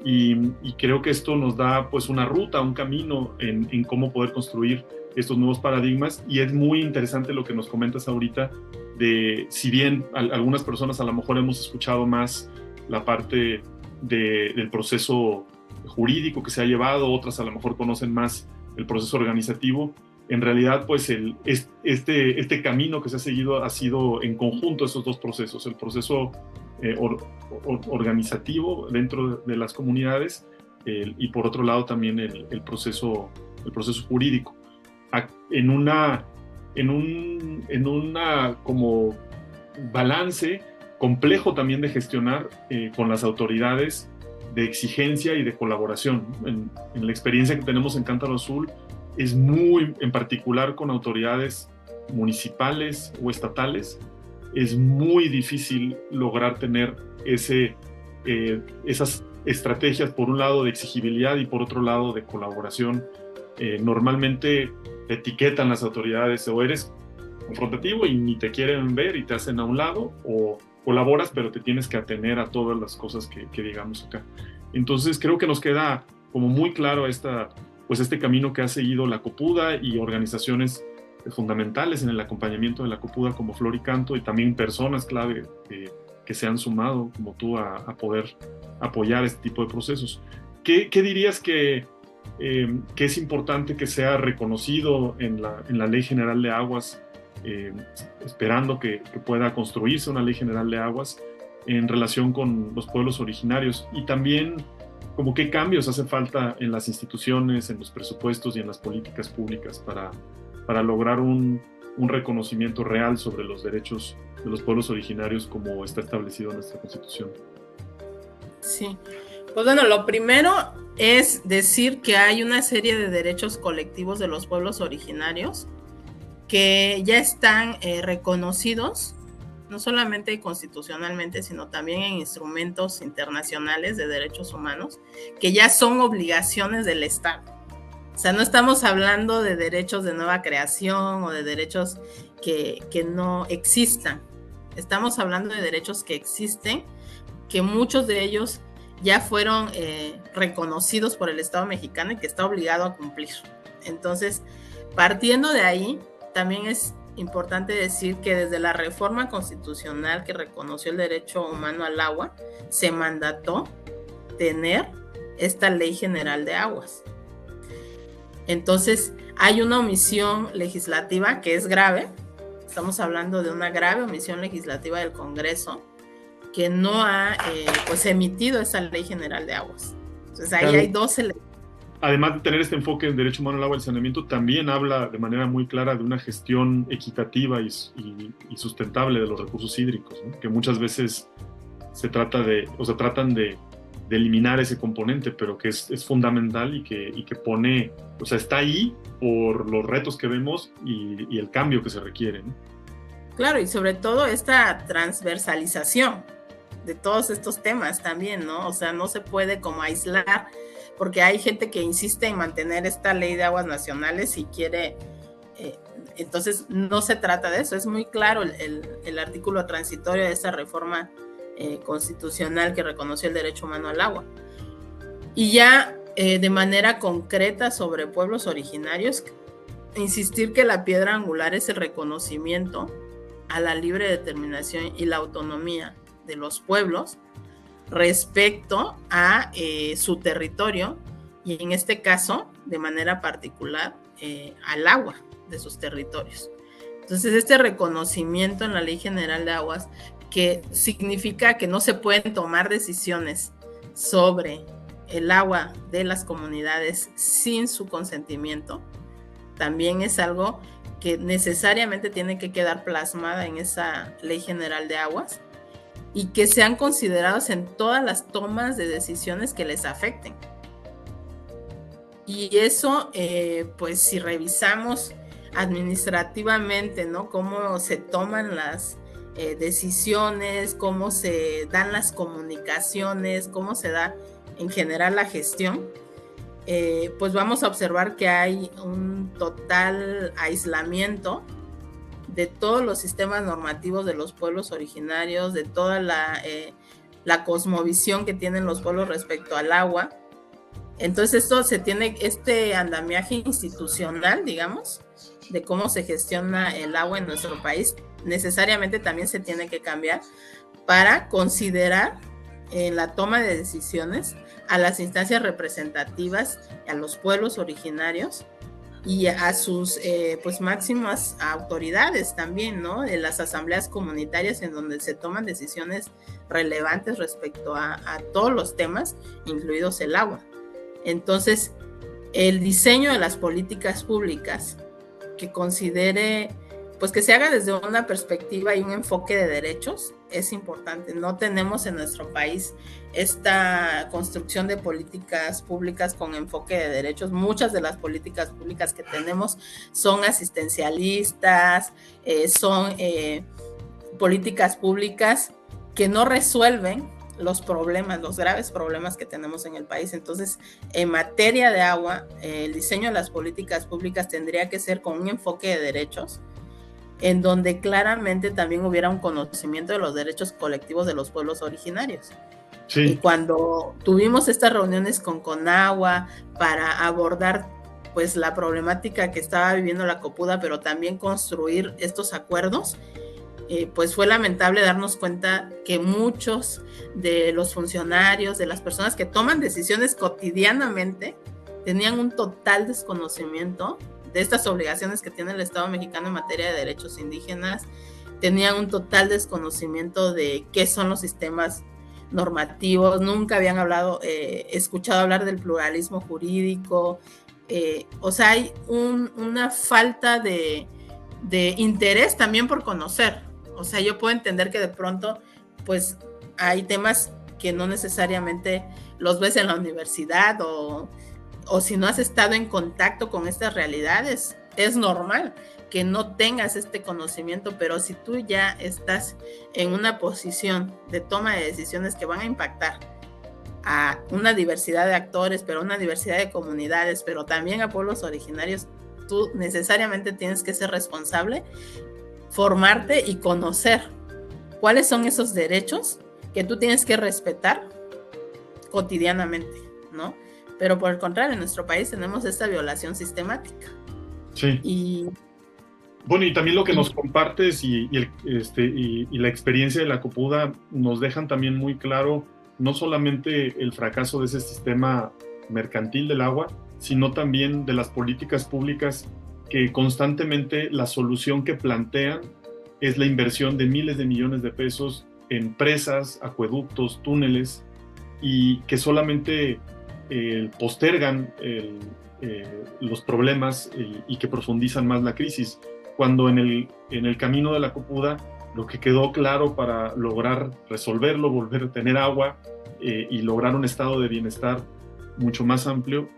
Y creo que esto nos da pues una ruta, un camino en cómo poder construir estos nuevos paradigmas. Y es muy interesante lo que nos comentas ahorita, de si bien algunas personas a lo mejor hemos escuchado más la parte del proceso jurídico que se ha llevado, otras a lo mejor conocen más el proceso organizativo. En realidad, pues este camino que se ha seguido ha sido en conjunto esos dos procesos, el proceso organizativo dentro de las comunidades y por otro lado también el proceso jurídico. En una como balance complejo también de gestionar con las autoridades, de exigencia y de colaboración. En la experiencia que tenemos en Cántaro Azul, es muy, en particular con autoridades municipales o estatales, es muy difícil lograr tener esas estrategias, por un lado de exigibilidad y por otro lado de colaboración. Normalmente te etiquetan las autoridades, o eres confrontativo y ni te quieren ver y te hacen a un lado, o colaboras pero te tienes que atener a todas las cosas que digamos acá. Entonces creo que nos queda como muy claro este camino que ha seguido la Copuda y organizaciones fundamentales en el acompañamiento de la Copuda como Flor y Canto, y también personas clave que se han sumado como tú a poder apoyar este tipo de procesos. ¿Qué dirías que es importante que sea reconocido en la Ley General de Aguas, esperando que pueda construirse una Ley General de Aguas en relación con los pueblos originarios? Y también, como qué cambios hace falta en las instituciones, en los presupuestos y en las políticas públicas para lograr un reconocimiento real sobre los derechos de los pueblos originarios como está establecido en nuestra Constitución. Sí, pues bueno, lo primero es decir que hay una serie de derechos colectivos de los pueblos originarios que ya están reconocidos, no solamente constitucionalmente, sino también en instrumentos internacionales de derechos humanos, que ya son obligaciones del Estado. O sea, no estamos hablando de derechos de nueva creación o de derechos que no existan. Estamos hablando de derechos que existen, que muchos de ellos ya fueron reconocidos por el Estado mexicano y que está obligado a cumplir. Entonces, partiendo de ahí, también es importante decir que desde la reforma constitucional que reconoció el derecho humano al agua, se mandató tener esta Ley General de Aguas. Entonces, hay una omisión legislativa que es grave. Estamos hablando de una grave omisión legislativa del Congreso, que no ha pues emitido esa Ley General de Aguas. Entonces ahí hay dos elementos. además de tener este enfoque en derecho humano al agua y al saneamiento, también habla de manera muy clara de una gestión equitativa y sustentable de los recursos hídricos, ¿no? Que muchas veces tratan de eliminar ese componente, pero que es fundamental y que pone, o sea, está ahí por los retos que vemos y el cambio que se requiere, ¿no? Claro, y sobre todo esta transversalización de todos estos temas también, ¿no? O sea, no se puede como aislar, porque hay gente que insiste en mantener esta ley de aguas nacionales y quiere, entonces no se trata de eso, es muy claro el artículo transitorio de esta reforma constitucional que reconoció el derecho humano al agua. Y ya de manera concreta sobre pueblos originarios, insistir que la piedra angular es el reconocimiento a la libre determinación y la autonomía de los pueblos respecto a su territorio y en este caso, de manera particular, al agua de sus territorios. Entonces, este reconocimiento en la Ley General de Aguas, que significa que no se pueden tomar decisiones sobre el agua de las comunidades sin su consentimiento, también es algo que necesariamente tiene que quedar plasmada en esa Ley General de Aguas y que sean considerados en todas las tomas de decisiones que les afecten. Y eso, pues si revisamos administrativamente, ¿no? Cómo se toman las decisiones, cómo se dan las comunicaciones, cómo se da en general la gestión, pues vamos a observar que hay un total aislamiento de todos los sistemas normativos de los pueblos originarios, de toda la cosmovisión que tienen los pueblos respecto al agua. Entonces esto se tiene, este andamiaje institucional, digamos, de cómo se gestiona el agua en nuestro país, necesariamente también se tiene que cambiar para considerar en la toma de decisiones a las instancias representativas, a los pueblos originarios y a sus pues máximas autoridades también, ¿no? En las asambleas comunitarias en donde se toman decisiones relevantes respecto a todos los temas, incluidos el agua. Entonces, el diseño de las políticas públicas que considere, pues que se haga desde una perspectiva y un enfoque de derechos es importante. No tenemos en nuestro país esta construcción de políticas públicas con enfoque de derechos. Muchas de las políticas públicas que tenemos son asistencialistas, son políticas públicas que no resuelven los problemas, los graves problemas que tenemos en el país. Entonces, en materia de agua, el diseño de las políticas públicas tendría que ser con un enfoque de derechos, en donde claramente también hubiera un conocimiento de los derechos colectivos de los pueblos originarios. Sí. Y cuando tuvimos estas reuniones con Conagua para abordar pues la problemática que estaba viviendo la Copuda, pero también construir estos acuerdos, pues fue lamentable darnos cuenta que muchos de los funcionarios, de las personas que toman decisiones cotidianamente, tenían un total desconocimiento de estas obligaciones que tiene el Estado mexicano en materia de derechos indígenas, tenían un total desconocimiento de qué son los sistemas normativos, nunca habían escuchado hablar del pluralismo jurídico, o sea, hay una falta de interés también por conocer. O sea, yo puedo entender que de pronto, pues, hay temas que no necesariamente los ves en la universidad o si no has estado en contacto con estas realidades, es normal que no tengas este conocimiento, pero si tú ya estás en una posición de toma de decisiones que van a impactar a una diversidad de actores, pero una diversidad de comunidades, pero también a pueblos originarios, tú necesariamente tienes que ser responsable, formarte y conocer cuáles son esos derechos que tú tienes que respetar cotidianamente, ¿no? Pero por el contrario, en nuestro país tenemos esta violación sistemática. Sí. Y bueno, y también lo que nos compartes y la experiencia de la Copuda nos dejan también muy claro no solamente el fracaso de ese sistema mercantil del agua, sino también de las políticas públicas que constantemente la solución que plantean es la inversión de miles de millones de pesos en presas, acueductos, túneles, y que solamente postergan los problemas y que profundizan más la crisis, cuando en el camino de la Copuda lo que quedó claro para lograr resolverlo, volver a tener agua y lograr un estado de bienestar mucho más amplio,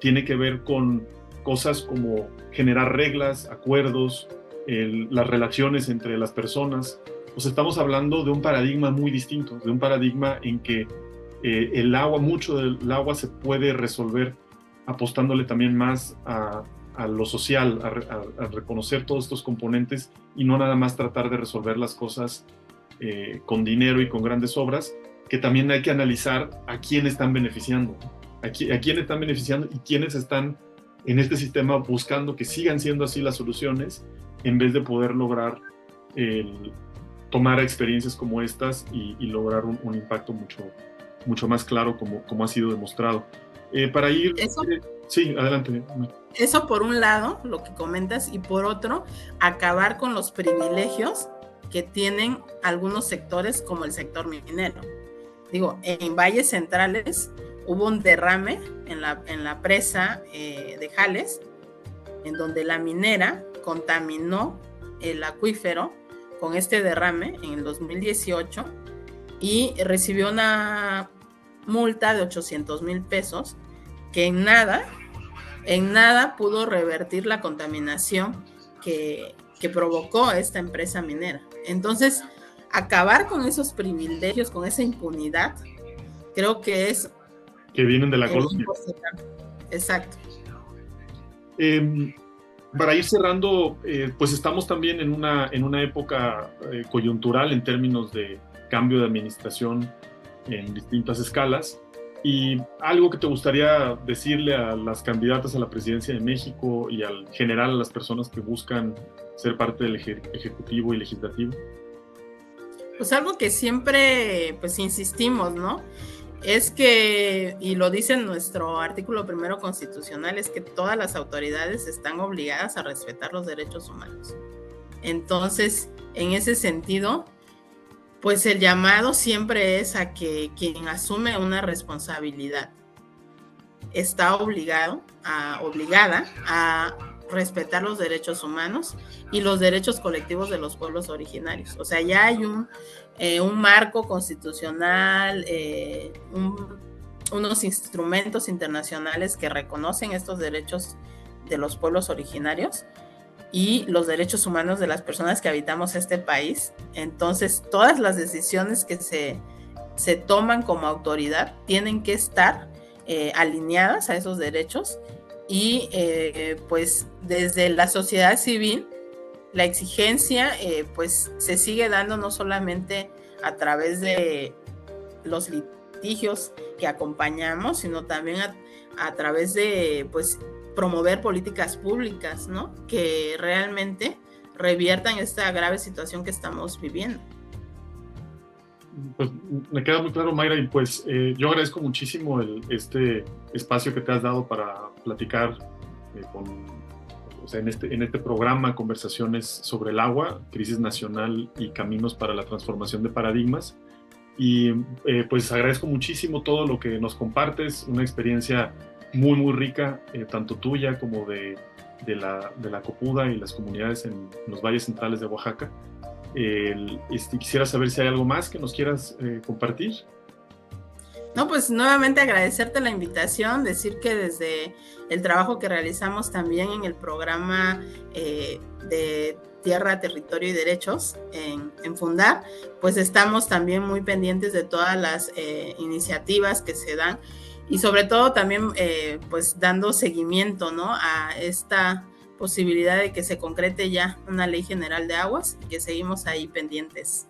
tiene que ver con cosas como generar reglas, acuerdos, las relaciones entre las personas. Pues estamos hablando de un paradigma muy distinto, de un paradigma en que mucho del agua se puede resolver apostándole también más a lo social, a reconocer todos estos componentes y no nada más tratar de resolver las cosas con dinero y con grandes obras, que también hay que analizar a quién están beneficiando, a quién están beneficiando y quiénes están en este sistema buscando que sigan siendo así las soluciones, en vez de poder lograr tomar experiencias como estas y lograr un impacto mucho más claro como ha sido demostrado. Para ir... sí, adelante. Eso por un lado, lo que comentas, y por otro, acabar con los privilegios que tienen algunos sectores como el sector minero. Digo, en valles centrales hubo un derrame en la presa de Jales, en donde la minera contaminó el acuífero con este derrame en el 2018 y recibió una multa de 800,000 pesos que en nada pudo revertir la contaminación que provocó esta empresa minera. Entonces, acabar con esos privilegios, con esa impunidad, creo que es... que vienen de la colonia. Exacto. Para ir cerrando, pues estamos también en una época coyuntural en términos de cambio de administración en distintas escalas. Y algo que te gustaría decirle a las candidatas a la presidencia de México y al general a las personas que buscan ser parte del Ejecutivo y Legislativo. Pues algo que siempre pues insistimos, ¿no? Es que, y lo dice en nuestro artículo primero constitucional, es que todas las autoridades están obligadas a respetar los derechos humanos. Entonces, en ese sentido, pues el llamado siempre es a que quien asume una responsabilidad está obligada a respetar los derechos humanos y los derechos colectivos de los pueblos originarios. O sea, ya hay un marco constitucional, unos instrumentos internacionales que reconocen estos derechos de los pueblos originarios y los derechos humanos de las personas que habitamos este país. Entonces, todas las decisiones que se toman como autoridad tienen que estar alineadas a esos derechos y pues desde la sociedad civil la exigencia pues se sigue dando no solamente a través de los litigios que acompañamos, sino también a través de pues promover políticas públicas, ¿no? Que realmente reviertan esta grave situación que estamos viviendo. Pues me queda muy claro, Mayra, y pues yo agradezco muchísimo este espacio que te has dado para platicar en este programa, Conversaciones sobre el agua, crisis nacional y caminos para la transformación de paradigmas. Y pues agradezco muchísimo todo lo que nos compartes, una experiencia muy, muy rica, tanto tuya como de la Copuda y las comunidades en los valles centrales de Oaxaca. Quisiera saber si hay algo más que nos quieras compartir. No, pues nuevamente agradecerte la invitación, decir que desde el trabajo que realizamos también en el programa de Tierra, Territorio y Derechos en Fundar, pues estamos también muy pendientes de todas las iniciativas que se dan y sobre todo también pues dando seguimiento, ¿no? A esta posibilidad de que se concrete ya una ley general de aguas y que seguimos ahí pendientes.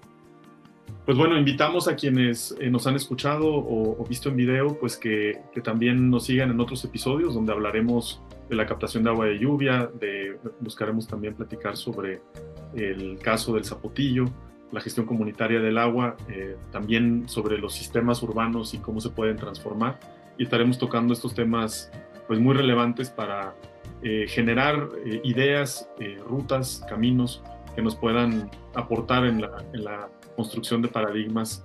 Pues bueno, invitamos a quienes nos han escuchado o visto en video, pues que también nos sigan en otros episodios donde hablaremos de la captación de agua de lluvia, buscaremos también platicar sobre el caso del Zapotillo, la gestión comunitaria del agua, también sobre los sistemas urbanos y cómo se pueden transformar, y estaremos tocando estos temas pues muy relevantes para generar ideas, rutas, caminos que nos puedan aportar en la construcción de paradigmas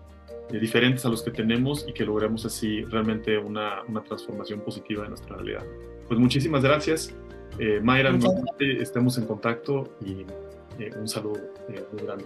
diferentes a los que tenemos y que logremos así realmente una transformación positiva de nuestra realidad. Pues muchísimas gracias, Mayra, estemos en contacto y un saludo muy grande.